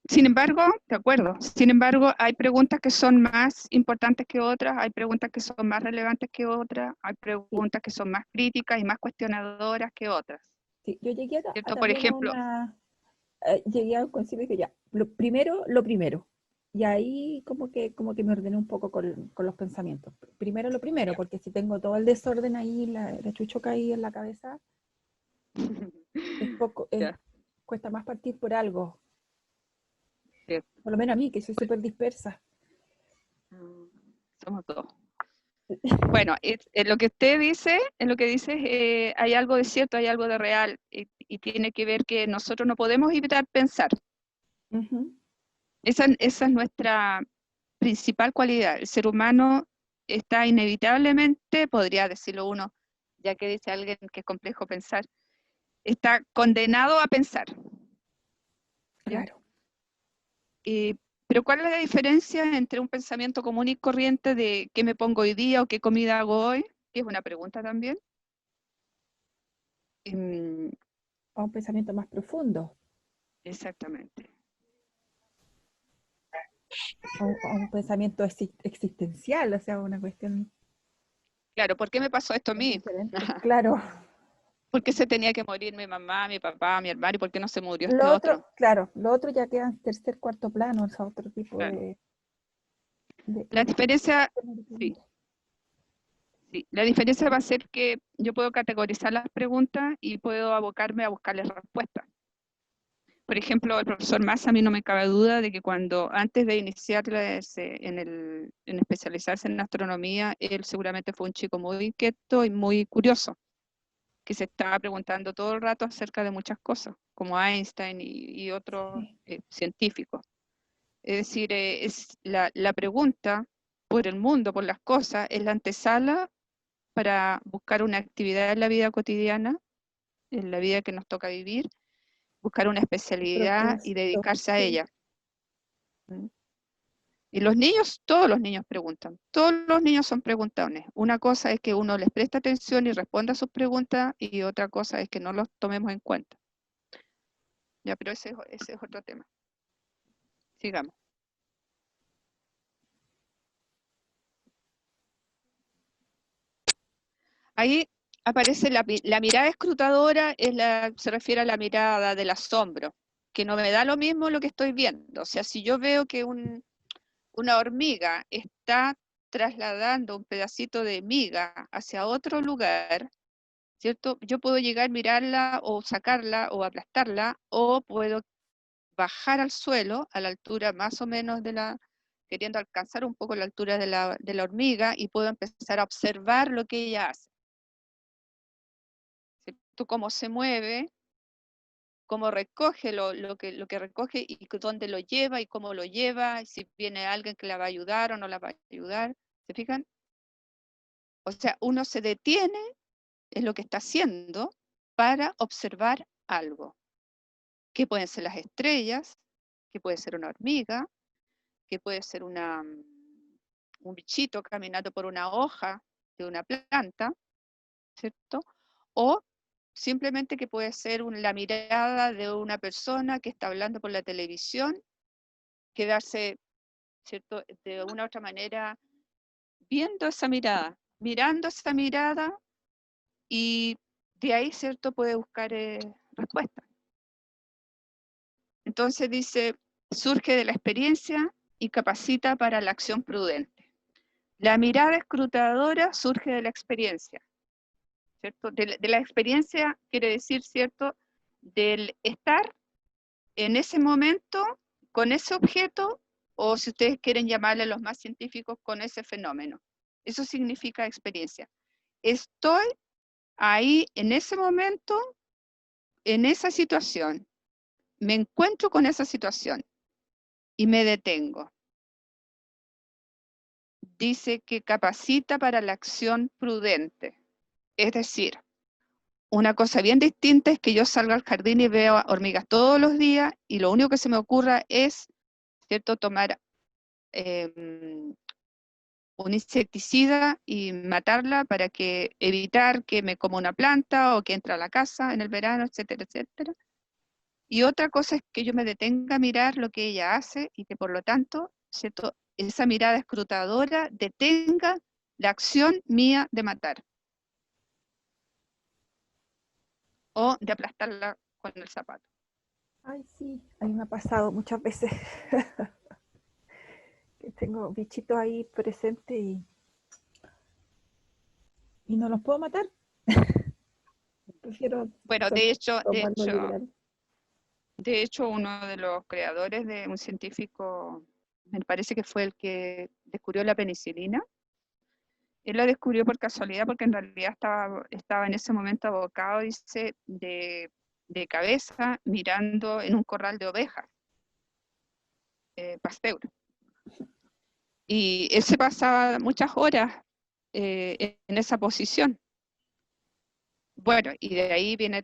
Sin embargo, de acuerdo, sin embargo, hay preguntas que son más importantes que otras, hay preguntas que son más relevantes que otras, hay preguntas que son más críticas y más cuestionadoras que otras. Sí, yo llegué ¿Cierto? Por también a ejemplo, llegué a un concepto que ya, lo primero. Y ahí como que me ordené un poco con los pensamientos. Primero lo primero, porque si tengo todo el desorden ahí, la chuchoca ahí en la cabeza, es poco, ya, cuesta más partir por algo. cierto. Por lo menos a mí, que soy súper dispersa. Somos dos. Bueno, en lo que usted dice, en lo que dice, hay algo de cierto, hay algo de real, y tiene que ver que nosotros no podemos evitar pensar. Ujú. Esa es nuestra principal cualidad. El ser humano está inevitablemente, podría decirlo uno, ya que dice alguien que es complejo pensar, está condenado a pensar. ¿Ya? Claro. Pero ¿cuál es la diferencia entre un pensamiento común y corriente de qué me pongo hoy día o qué comida hago hoy? Que es una pregunta también. A un pensamiento más profundo, Exactamente. a un pensamiento existencial, o sea, una cuestión Claro, ¿por qué me pasó esto a mí? diferente. Claro. ¿Por qué se tenía que morir mi mamá, mi papá, mi hermano y por qué no se murió este Lo otro, otro? claro, lo otro ya queda en tercer, cuarto plano, o sea, otro tipo Claro. de, La de- diferencia, de sí, preguntas. sí, la diferencia va a ser que yo puedo categorizar las preguntas y puedo abocarme a buscarles respuestas. Por ejemplo, el profesor Massa, a mí no me cabe duda de que cuando antes de iniciarse en especializarse en astronomía, él seguramente fue un chico muy inquieto y muy curioso, que se estaba preguntando todo el rato acerca de muchas cosas, como Einstein y otros Sí, científicos. Es decir, es la pregunta por el mundo, por las cosas, es la antesala para buscar una actividad en la vida cotidiana, en la vida que nos toca vivir, buscar una el especialidad y propósito, dedicarse a sí, ella. ¿Mm? Y los niños, todos los niños preguntan, todos los niños son preguntones. Una cosa es que uno les presta atención y responda a sus preguntas y otra cosa es que no los tomemos en cuenta. Ya, pero ese es otro tema. Sigamos. Ahí aparece la mirada escrutadora, se refiere a la mirada del asombro, que no me da lo mismo lo que estoy viendo. O sea, si yo veo que una hormiga está trasladando un pedacito de miga hacia otro lugar, ¿cierto? Yo puedo llegar, mirarla o sacarla o aplastarla, o puedo bajar al suelo a la altura más o menos queriendo alcanzar un poco la altura de la hormiga y puedo empezar a observar lo que ella hace. ¿cierto? Cómo se mueve, cómo recoge lo que recoge y dónde lo lleva y cómo lo lleva, si viene alguien que la va a ayudar o no la va a ayudar. ¿Se fijan? O sea, uno se detiene en lo que está haciendo para observar algo, que pueden ser las estrellas, que puede ser una hormiga, que puede ser un bichito caminando por una hoja de una planta, ¿cierto? O simplemente que puede ser la mirada de una persona que está hablando por la televisión, quedarse, ¿cierto?, de una u otra manera viendo esa mirada, mirando esa mirada, y de ahí, ¿cierto?, puede buscar respuestas. Entonces dice, surge de la experiencia y capacita para la acción prudente. La mirada escrutadora surge de la experiencia, ¿cierto? De la experiencia quiere decir, ¿cierto?, del estar en ese momento con ese objeto, o si ustedes quieren llamarle los más científicos, con ese fenómeno. Eso significa experiencia. Estoy ahí en ese momento, en esa situación. Me encuentro con esa situación y me detengo. Dice que capacita para la acción prudente. Es decir, una cosa bien distinta es que yo salga al jardín y veo hormigas todos los días y lo único que se me ocurra es, ¿cierto?, tomar un insecticida y matarla para evitar que me coma una planta o que entre a la casa en el verano, etcétera, etcétera. Y otra cosa es que yo me detenga a mirar lo que ella hace y que por lo tanto, ¿cierto?, esa mirada escrutadora detenga la acción mía de matar o de aplastarla con el zapato. Ay, sí, a mí me ha pasado muchas veces que tengo bichitos ahí presentes y no los puedo matar. Prefiero Bueno, de hecho, tomarlo literal. uno de los creadores de un científico, me parece que fue el que descubrió la penicilina. Él la descubrió por casualidad porque en realidad estaba en ese momento abocado, dice, de cabeza mirando en un corral de ovejas, Pasteur. Y él se pasaba muchas horas en esa posición. Bueno, y de ahí viene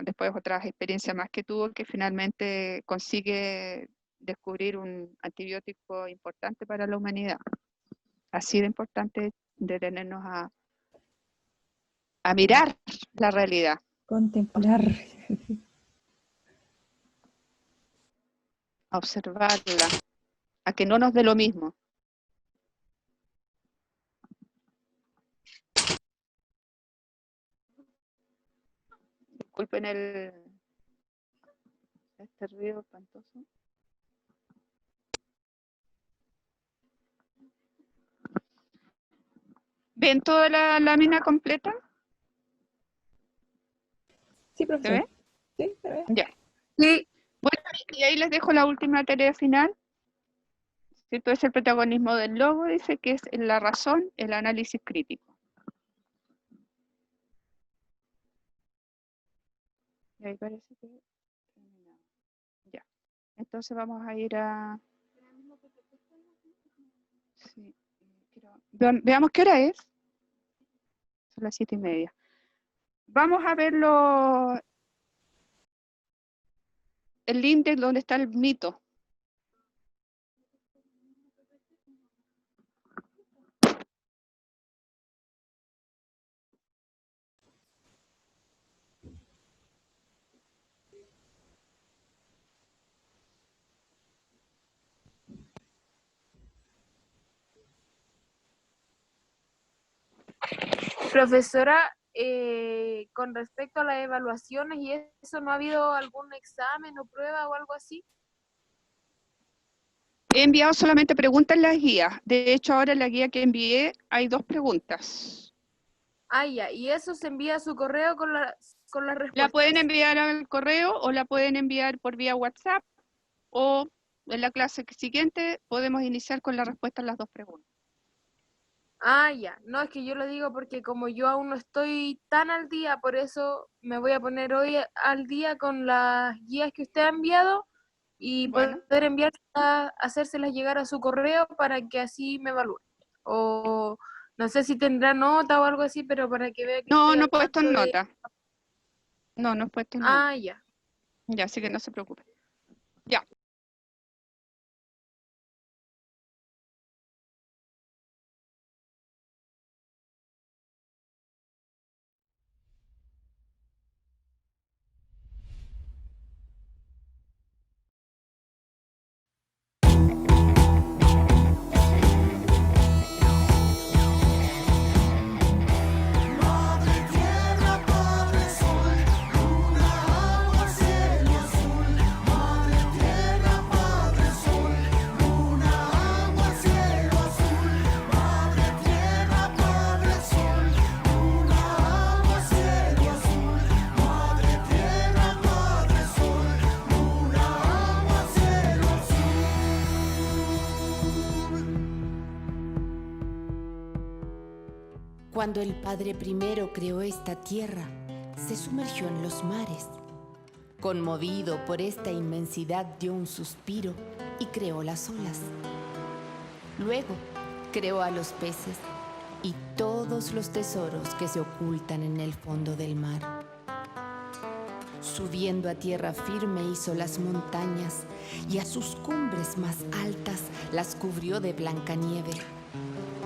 después otras experiencias más que tuvo, que finalmente consigue descubrir un antibiótico importante para la humanidad. Así de importante detenernos a mirar la realidad. Contemplar. A observarla, a que no nos dé lo mismo. Disculpen este ruido espantoso. ¿Ven toda la lámina completa? Sí, ¿Se profesor. ve? Sí, se ve. Ya. Sí, Bueno, y ahí les dejo la última tarea final. ¿Cierto? Es el protagonismo del logo, dice que es la razón, el análisis crítico. Y ahí parece que terminamos. Ya. Entonces vamos a ir a... Sí, veamos qué hora es. Son las 7:30. Vamos a ver el link de donde está el mito. profesora, con respecto a las evaluaciones y eso, ¿no ha habido algún examen o prueba o algo así? He enviado solamente preguntas en las guías. De hecho, ahora en la guía que envié hay 2 preguntas. Ah, ya, y eso se envía a su correo con las La respuestas. pueden enviar al correo o la pueden enviar por vía WhatsApp, o en la clase siguiente podemos iniciar con la respuesta a las 2 preguntas. Ah, ya. No, es que yo lo digo porque como yo aún no estoy tan al día, por eso me voy a poner hoy al día con las guías que usted ha enviado y Bueno, poder hacérselas llegar a su correo para que así me evalúe. O no sé si tendrá nota o algo así, pero para que vea que no, estoy no he al puesto tanto en de... nota. No he puesto en nota. Ah, ya. Ya, así que no se preocupe. Ya. Cuando el Padre primero creó esta tierra, se sumergió en los mares. Conmovido por esta inmensidad, dio un suspiro y creó las olas. Luego creó a los peces y todos los tesoros que se ocultan en el fondo del mar. Subiendo a tierra firme hizo las montañas y a sus cumbres más altas las cubrió de blanca nieve.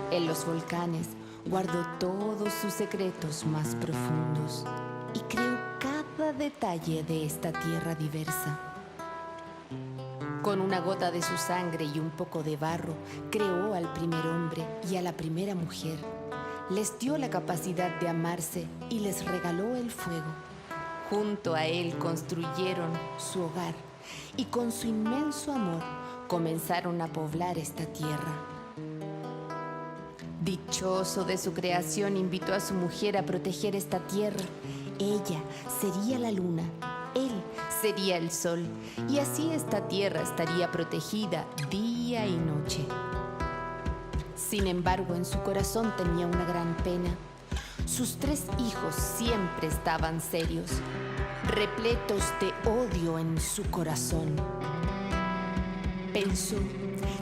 En los volcanes guardó todos sus secretos más profundos y creó cada detalle de esta tierra diversa. Con una gota de su sangre y un poco de barro, creó al primer hombre y a la primera mujer. Les dio la capacidad de amarse y les regaló el fuego. Junto a él construyeron su hogar y con su inmenso amor comenzaron a poblar esta tierra. Dichoso de su creación, invitó a su mujer a proteger esta tierra. Ella sería la luna, él sería el sol, y así esta tierra estaría protegida día y noche. Sin embargo, en su corazón tenía una gran pena. Sus 3 hijos siempre estaban serios, repletos de odio en su corazón. Pensó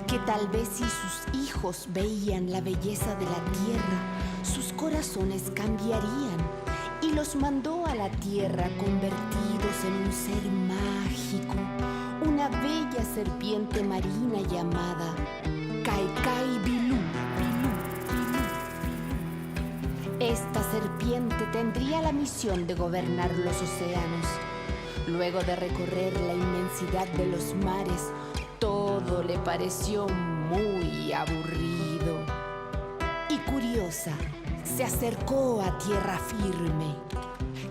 que tal vez si sus hijos veían la belleza de la tierra, sus corazones cambiarían y los mandó a la tierra convertidos en un ser mágico, una bella serpiente marina llamada Kaikai Bilú. Esta serpiente tendría la misión de gobernar los océanos. Luego de recorrer la inmensidad de los mares, todo le pareció muy aburrido. Y curiosa, se acercó a tierra firme.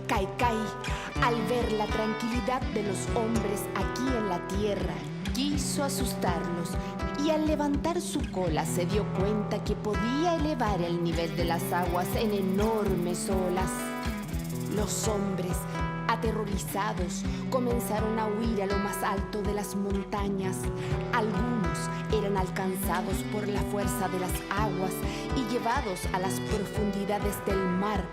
Kaikai, al ver la tranquilidad de los hombres aquí en la tierra, quiso asustarlos y al levantar su cola se dio cuenta que podía elevar el nivel de las aguas en enormes olas. Los hombres, aterrorizados, comenzaron a huir a lo más alto de las montañas. Algunos eran alcanzados por la fuerza de las aguas y llevados a las profundidades del mar,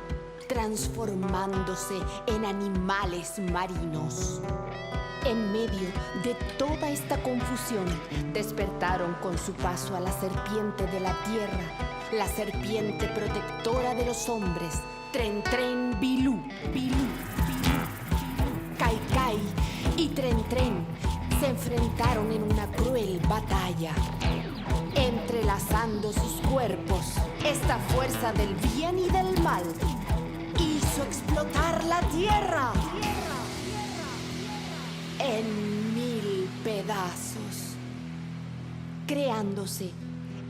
transformándose en animales marinos. En medio de toda esta confusión, despertaron con su paso a la serpiente de la tierra, la serpiente protectora de los hombres, Tren Tren Bilú. Kaikai y Tren Tren se enfrentaron en una cruel batalla. Entrelazando sus cuerpos, esta fuerza del bien y del mal hizo explotar la tierra en 1000 pedazos, creándose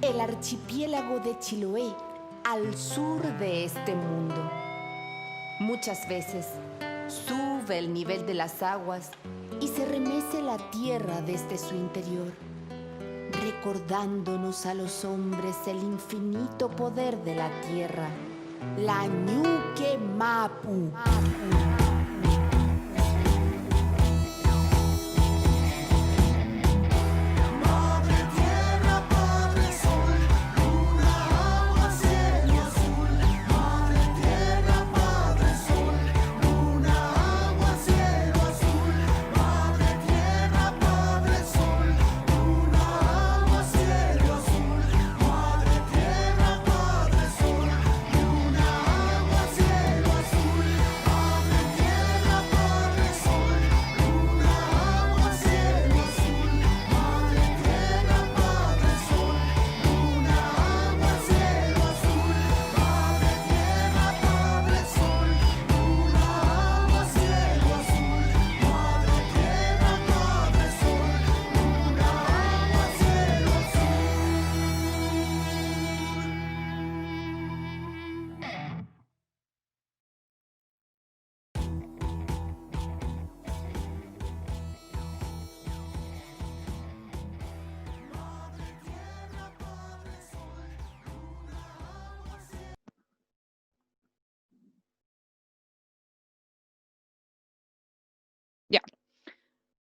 el archipiélago de Chiloé al sur de este mundo. Muchas veces sube el nivel de las aguas y se remece la tierra desde su interior, recordándonos a los hombres el infinito poder de la tierra, la Ñuque Mapu. Madre tierra, padre sol, luna, agua, cielo.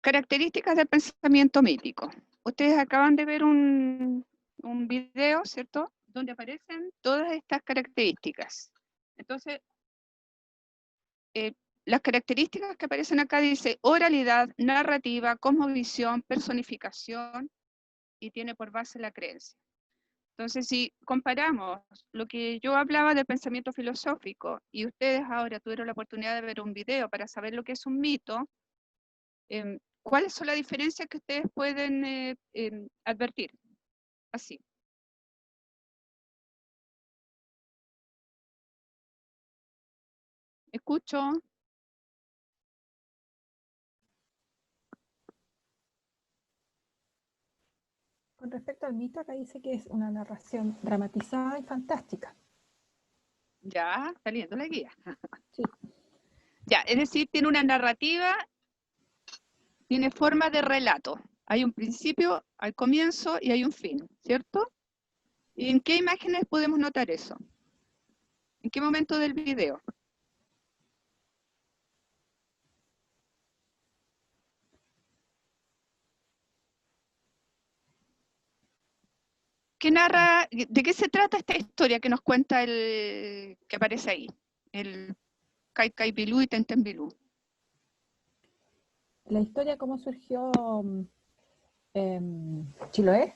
características del pensamiento mítico. Ustedes acaban de ver un video, ¿cierto? Donde aparecen todas estas características. Entonces, las características que aparecen acá dice oralidad, narrativa, cosmovisión, personificación y tiene por base la creencia. Entonces, si comparamos lo que yo hablaba del pensamiento filosófico y ustedes ahora tuvieron la oportunidad de ver un video para saber lo que es un mito, ¿cuáles son las diferencias que ustedes pueden advertir? Así. Escucho. Con respecto al mito, acá dice que es una narración dramatizada y fantástica. Ya, está leyendo la guía. Sí. Ya, es decir, tiene una narrativa, tiene forma de relato. Hay un principio, hay comienzo y hay un fin, ¿cierto? ¿Y en qué imágenes podemos notar eso? ¿En qué momento del video? ¿Qué narra, de qué se trata esta historia que nos cuenta el que aparece ahí? El Caicaipilú y Tentembilú. La historia, cómo surgió Chiloé.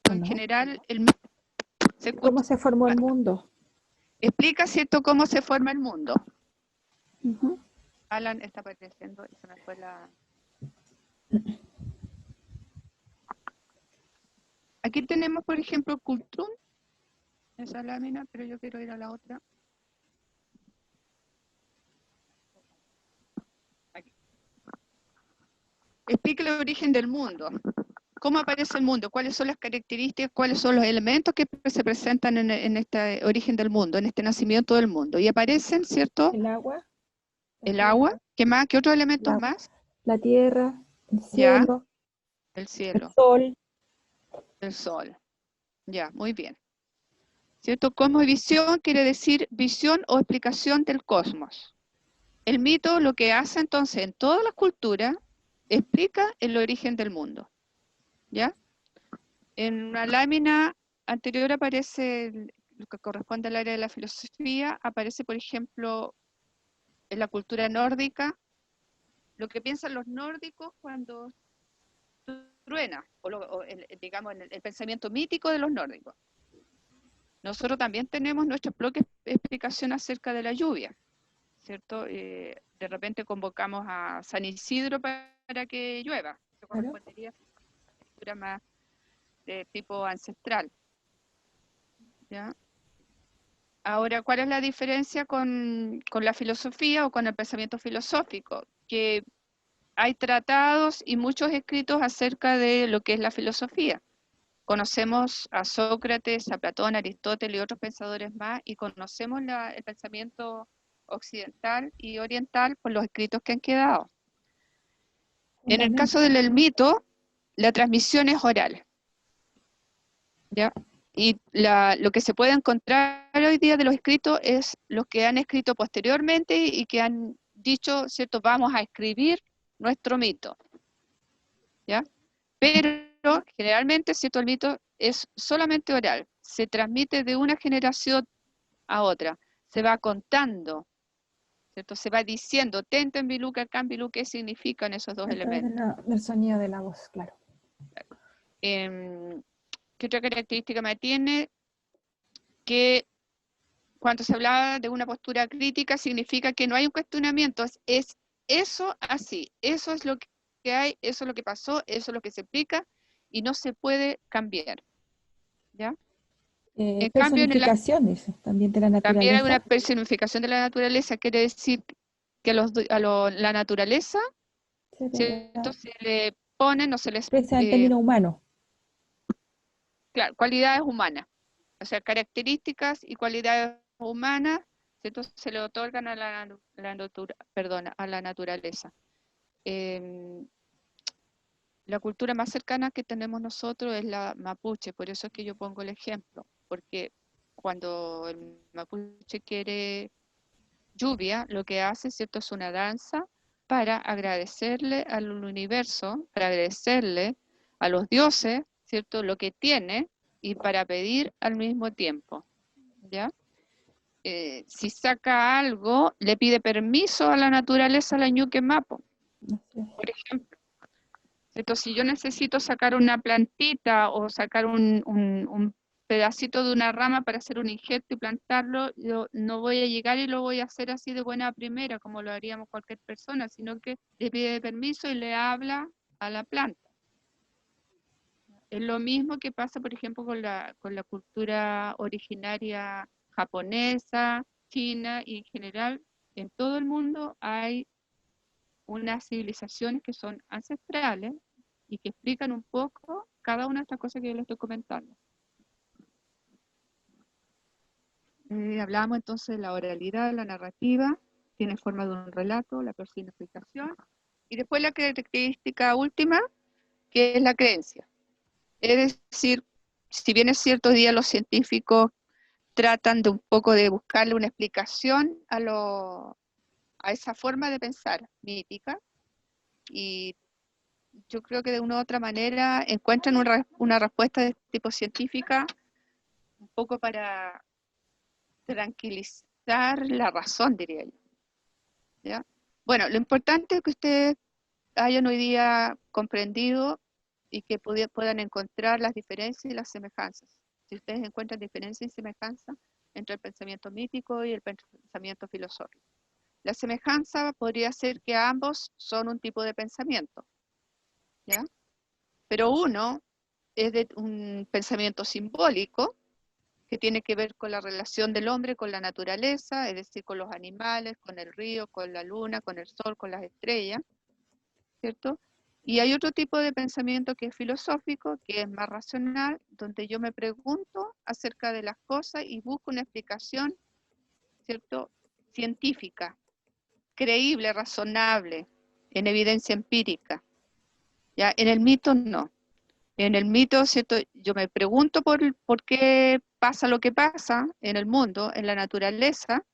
En ¿No? general, se escucha, ¿Cómo se formó el mundo? explica, ¿cierto?, cómo se forma el mundo. Uh-huh. Alan está apareciendo, y se me fue la... Aquí tenemos, por ejemplo, Kultrum, esa lámina, pero yo quiero ir a la otra. Aquí. Explica el origen del mundo. ¿Cómo aparece el mundo? ¿Cuáles son las características? ¿Cuáles son los elementos que se presentan en este origen del mundo, en este nacimiento del mundo? Y aparecen, ¿cierto? El agua. El agua. ¿Qué más? ¿Qué otros elementos más? La tierra, el Ya, cielo, el el cielo, sol. el sol. Ya, muy bien. ¿Cierto? Cosmovisión quiere decir visión o explicación del cosmos. El mito lo que hace entonces en todas las culturas explica el origen del mundo. ¿Ya? En una lámina anterior aparece lo que corresponde al área de la filosofía, aparece por ejemplo en la cultura nórdica, lo que piensan los nórdicos cuando truena, digamos en el pensamiento mítico de los nórdicos. Nosotros también tenemos nuestra propia explicación acerca de la lluvia, ¿cierto? De repente convocamos a San Isidro para que llueva. Eso correspondería a una cultura más de tipo ancestral, ¿ya? Ahora, ¿cuál es la diferencia con la filosofía o con el pensamiento filosófico? Que hay tratados y muchos escritos acerca de lo que es la filosofía. Conocemos a Sócrates, a Platón, a Aristóteles y otros pensadores más, y conocemos el pensamiento occidental y oriental por los escritos que han quedado. En el caso del mito, la transmisión es oral, ¿ya? Y lo que se puede encontrar hoy día de los escritos es los que han escrito posteriormente y que han dicho, ¿cierto? Vamos a escribir nuestro mito, ¿ya? Pero generalmente, ¿cierto? El mito es solamente oral, se transmite de una generación a otra, se va contando, ¿cierto? Se va diciendo, Tentembilú, Cacambilú, ¿qué significan esos dos elementos? Del sonido de la voz, claro. ¿Qué otra característica me tiene? Que cuando se hablaba de una postura crítica significa que no hay un cuestionamiento, es eso así, eso es lo que hay, eso es lo que pasó, eso es lo que se explica y no se puede cambiar, ¿ya? En cambio, Personificaciones también de la también hay una naturaleza. personificación de la naturaleza, quiere decir que la naturaleza, ¿cierto? Se le ponen o se les... Expresa en términos humanos. Claro, cualidades humanas, o sea, características y cualidades humanas, ¿cierto? Se le otorgan a a la naturaleza. la cultura más cercana que tenemos nosotros es la mapuche, por eso es que yo pongo el ejemplo, porque cuando el mapuche quiere lluvia, lo que hace, ¿cierto?, es una danza para agradecerle al universo, para agradecerle a los dioses, ¿cierto?, lo que tiene y para pedir al mismo tiempo, ¿ya? Si saca algo, le pide permiso a la naturaleza, a la ñuque mapo, No sé. por ejemplo. Entonces, si yo necesito sacar una plantita o sacar un pedacito de una rama para hacer un injerto y plantarlo, yo no voy a llegar y lo voy a hacer así de buena primera, como lo haríamos cualquier persona, sino que le pide permiso y le habla a la planta. Es lo mismo que pasa, por ejemplo, con la cultura originaria japonesa, china y en general en todo el mundo hay unas civilizaciones que son ancestrales y que explican un poco cada una de estas cosas que yo les estoy comentando. Hablamos entonces de la oralidad, la narrativa, tiene forma de un relato, la personificación, y después la característica última, que es la creencia. Es decir, si bien es cierto, hoy día los científicos tratan de un poco de buscarle una explicación a esa forma de pensar mítica, y yo creo que de una u otra manera encuentran una respuesta de tipo científica un poco para tranquilizar la razón, diría yo. ¿Ya? Bueno, lo importante es que ustedes hayan hoy día comprendido y que puedan encontrar las diferencias y las semejanzas. Si ustedes encuentran diferencias y semejanzas entre el pensamiento mítico y el pensamiento filosófico. La semejanza podría ser que ambos son un tipo de pensamiento, ¿ya? Pero uno es de un pensamiento simbólico que tiene que ver con la relación del hombre con la naturaleza, es decir, con los animales, con el río, con la luna, con el sol, con las estrellas, ¿cierto? Y hay otro tipo de pensamiento que es filosófico, que es más racional, donde yo me pregunto acerca de las cosas y busco una explicación, ¿cierto?, científica, creíble, razonable, en evidencia empírica. ¿Ya? En el mito no. En el mito, ¿cierto?, yo me pregunto por qué pasa lo que pasa en el mundo, en la naturaleza,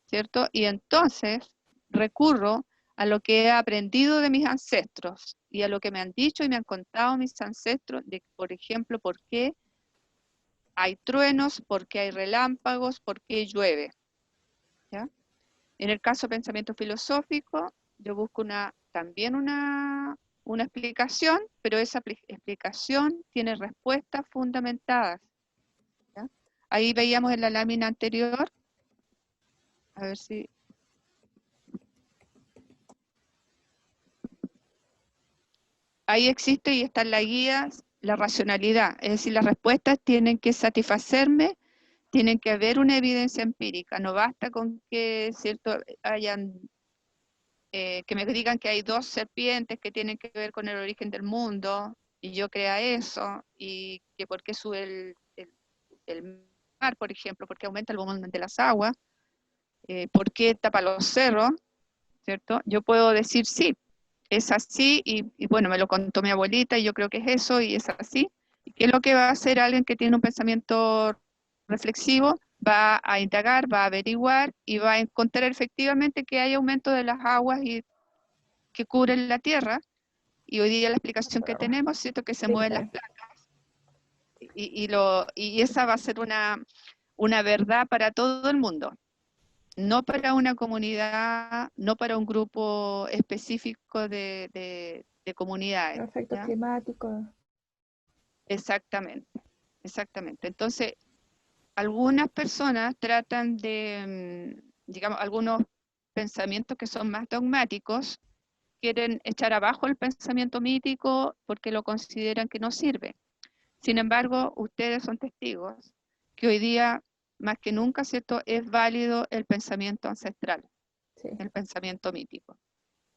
¿cierto? Y entonces recurro a lo que he aprendido de mis ancestros y a lo que me han dicho y me han contado mis ancestros, de, por ejemplo, por qué hay truenos, por qué hay relámpagos, por qué llueve. ¿Ya? En el caso de pensamiento filosófico, yo busco también una explicación, pero esa explicación tiene respuestas fundamentadas. ¿Ya? Ahí veíamos en la lámina anterior, a ver si... Ahí existe y está en la guía la racionalidad, es decir, las respuestas tienen que satisfacerme, tienen que haber una evidencia empírica, no basta con que, ¿cierto?, que me digan que hay dos serpientes que tienen que ver con el origen del mundo, y yo crea eso, y que por qué sube el mar, por ejemplo, por qué aumenta el volumen de las aguas, por qué tapa los cerros, ¿cierto? Yo puedo decir sí, es así, y bueno, me lo contó mi abuelita, y yo creo que es eso, y es así. ¿Qué es lo que va a hacer alguien que tiene un pensamiento reflexivo? Va a indagar, va a averiguar, y va a encontrar efectivamente que hay aumento de las aguas y que cubren la tierra, y hoy día la explicación que tenemos, ¿cierto?, que se mueven las placas, y esa va a ser una verdad para todo el mundo. No para una comunidad, no para un grupo específico de comunidades. Los efectos ¿ya? climáticos. Exactamente, exactamente. Entonces, algunas personas tratan de, digamos, algunos pensamientos que son más dogmáticos, quieren echar abajo el pensamiento mítico porque lo consideran que no sirve. Sin embargo, ustedes son testigos que hoy día, más que nunca, ¿cierto?, es válido el pensamiento ancestral, Sí. el pensamiento mítico.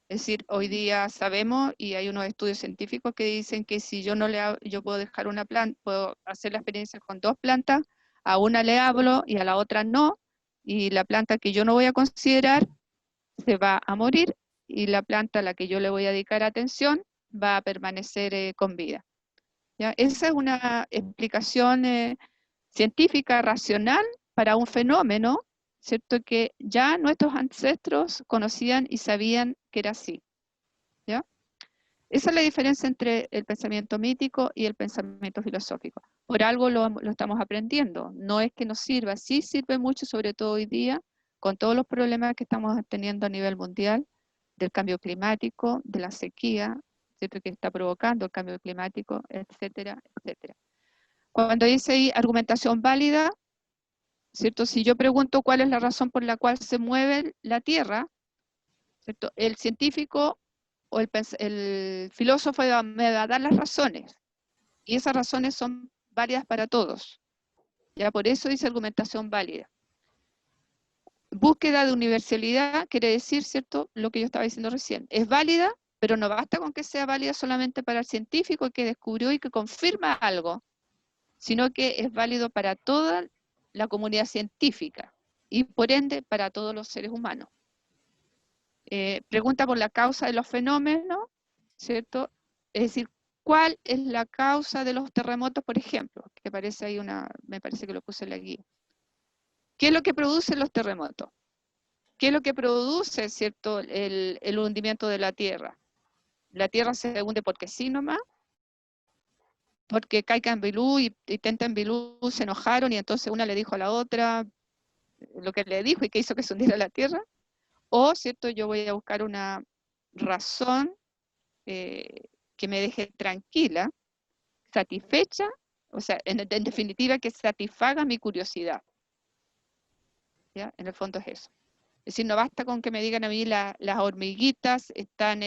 Es decir, hoy día sabemos, y hay unos estudios científicos que dicen que si yo puedo dejar una planta, puedo hacer la experiencia con dos plantas, a una le hablo y a la otra no, y la planta que yo no voy a considerar se va a morir, y la planta a la que yo le voy a dedicar atención va a permanecer con vida. ¿Ya? Esa es una explicación científica, racional, para un fenómeno, ¿cierto? Que ya nuestros ancestros conocían y sabían que era así. ¿Ya? Esa es la diferencia entre el pensamiento mítico y el pensamiento filosófico. Por algo lo estamos aprendiendo. No es que nos sirva, sí sirve mucho, sobre todo hoy día, con todos los problemas que estamos teniendo a nivel mundial, del cambio climático, de la sequía, ¿cierto? Que está provocando el cambio climático, etcétera, etcétera. Cuando dice ahí argumentación válida, ¿cierto? Si yo pregunto cuál es la razón por la cual se mueve la Tierra, ¿cierto? El científico o el filósofo me va a dar las razones, y esas razones son válidas para todos. Ya por eso dice argumentación válida. Búsqueda de universalidad quiere decir, ¿cierto?, lo que yo estaba diciendo recién. Es válida, pero no basta con que sea válida solamente para el científico que descubrió y que confirma algo, sino que es válido para toda la comunidad científica y por ende para todos los seres humanos. Pregunta por la causa de los fenómenos, ¿cierto? Es decir, ¿cuál es la causa de los terremotos, por ejemplo? Que aparece ahí me parece que lo puse en la guía. ¿Qué es lo que produce los terremotos? ¿Qué es lo que produce, ¿cierto?, el hundimiento de la Tierra? La Tierra se hunde porque sí nomás, porque Caica en Bilú y Tenta en Bilú se enojaron y entonces una le dijo a la otra lo que le dijo y que hizo que se hundiera la Tierra. O, ¿cierto?, yo voy a buscar una razón que me deje tranquila, satisfecha, o sea, en definitiva que satisfaga mi curiosidad. ¿Ya? En el fondo es eso. Es decir, no basta con que me digan a mí las hormiguitas están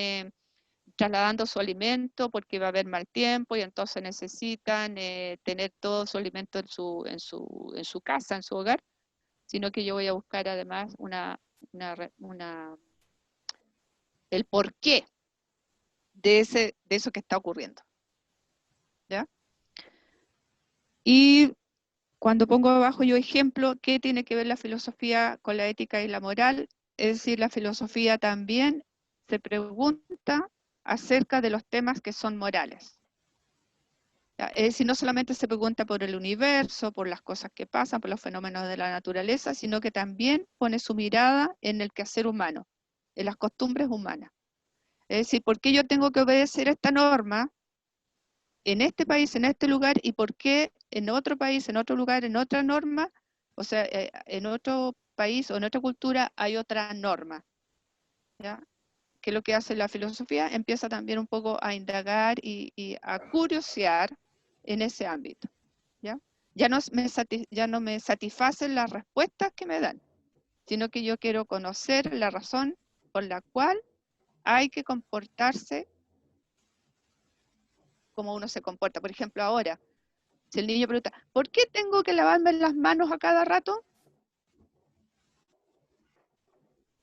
trasladando su alimento porque va a haber mal tiempo y entonces necesitan tener todo su alimento en su casa, en su hogar, sino que yo voy a buscar además el porqué de eso que está ocurriendo. ¿Ya? Y cuando pongo abajo yo ejemplo, ¿qué tiene que ver la filosofía con la ética y la moral? Es decir, la filosofía también se pregunta acerca de los temas que son morales. ¿Ya? Es decir, no solamente se pregunta por el universo, por las cosas que pasan, por los fenómenos de la naturaleza, sino que también pone su mirada en el quehacer humano, en las costumbres humanas. Es decir, ¿por qué yo tengo que obedecer esta norma en este país, en este lugar, y por qué en otro país, en otro lugar, en otra norma, o sea, en otro país o en otra cultura hay otra norma? ¿Ya? ¿Qué es lo que hace la filosofía? Empieza también un poco a indagar y a curiosear en ese ámbito. ¿Ya? Ya no me satisfacen las respuestas que me dan, sino que yo quiero conocer la razón por la cual hay que comportarse como uno se comporta. Por ejemplo, ahora, si el niño pregunta, ¿por qué tengo que lavarme las manos a cada rato?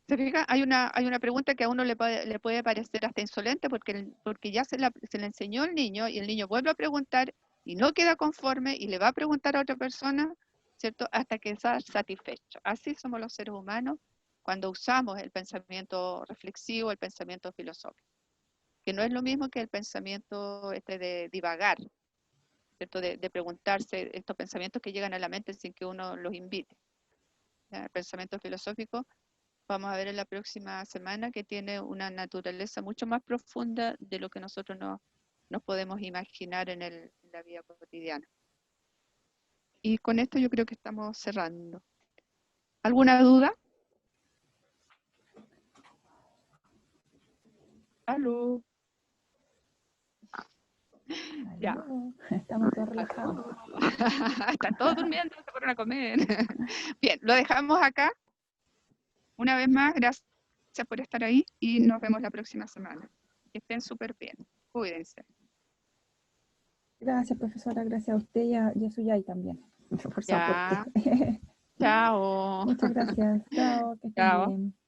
¿Se fija? Hay una pregunta que a uno le puede parecer hasta insolente porque ya se le enseñó al niño y el niño vuelve a preguntar y no queda conforme y le va a preguntar a otra persona, ¿cierto? Hasta que está satisfecho. Así somos los seres humanos cuando usamos el pensamiento reflexivo, el pensamiento filosófico, que no es lo mismo que el pensamiento de divagar, ¿cierto? De preguntarse estos pensamientos que llegan a la mente sin que uno los invite. ¿Ya? El pensamiento filosófico, vamos a ver en la próxima semana, que tiene una naturaleza mucho más profunda de lo que nosotros nos podemos imaginar en la vida cotidiana. Y con esto yo creo que estamos cerrando. ¿Alguna duda? ¿Aló? Ya. Estamos todos relajados. Están todos durmiendo, se fueron a comer. Bien, lo dejamos acá. Una vez más, gracias por estar ahí y nos vemos la próxima semana. Que estén súper bien. Cuídense. Gracias, profesora. Gracias a usted y a Suyai también por su Ya. aporte. Chao. Muchas gracias. Chao, que estén Chao. bien.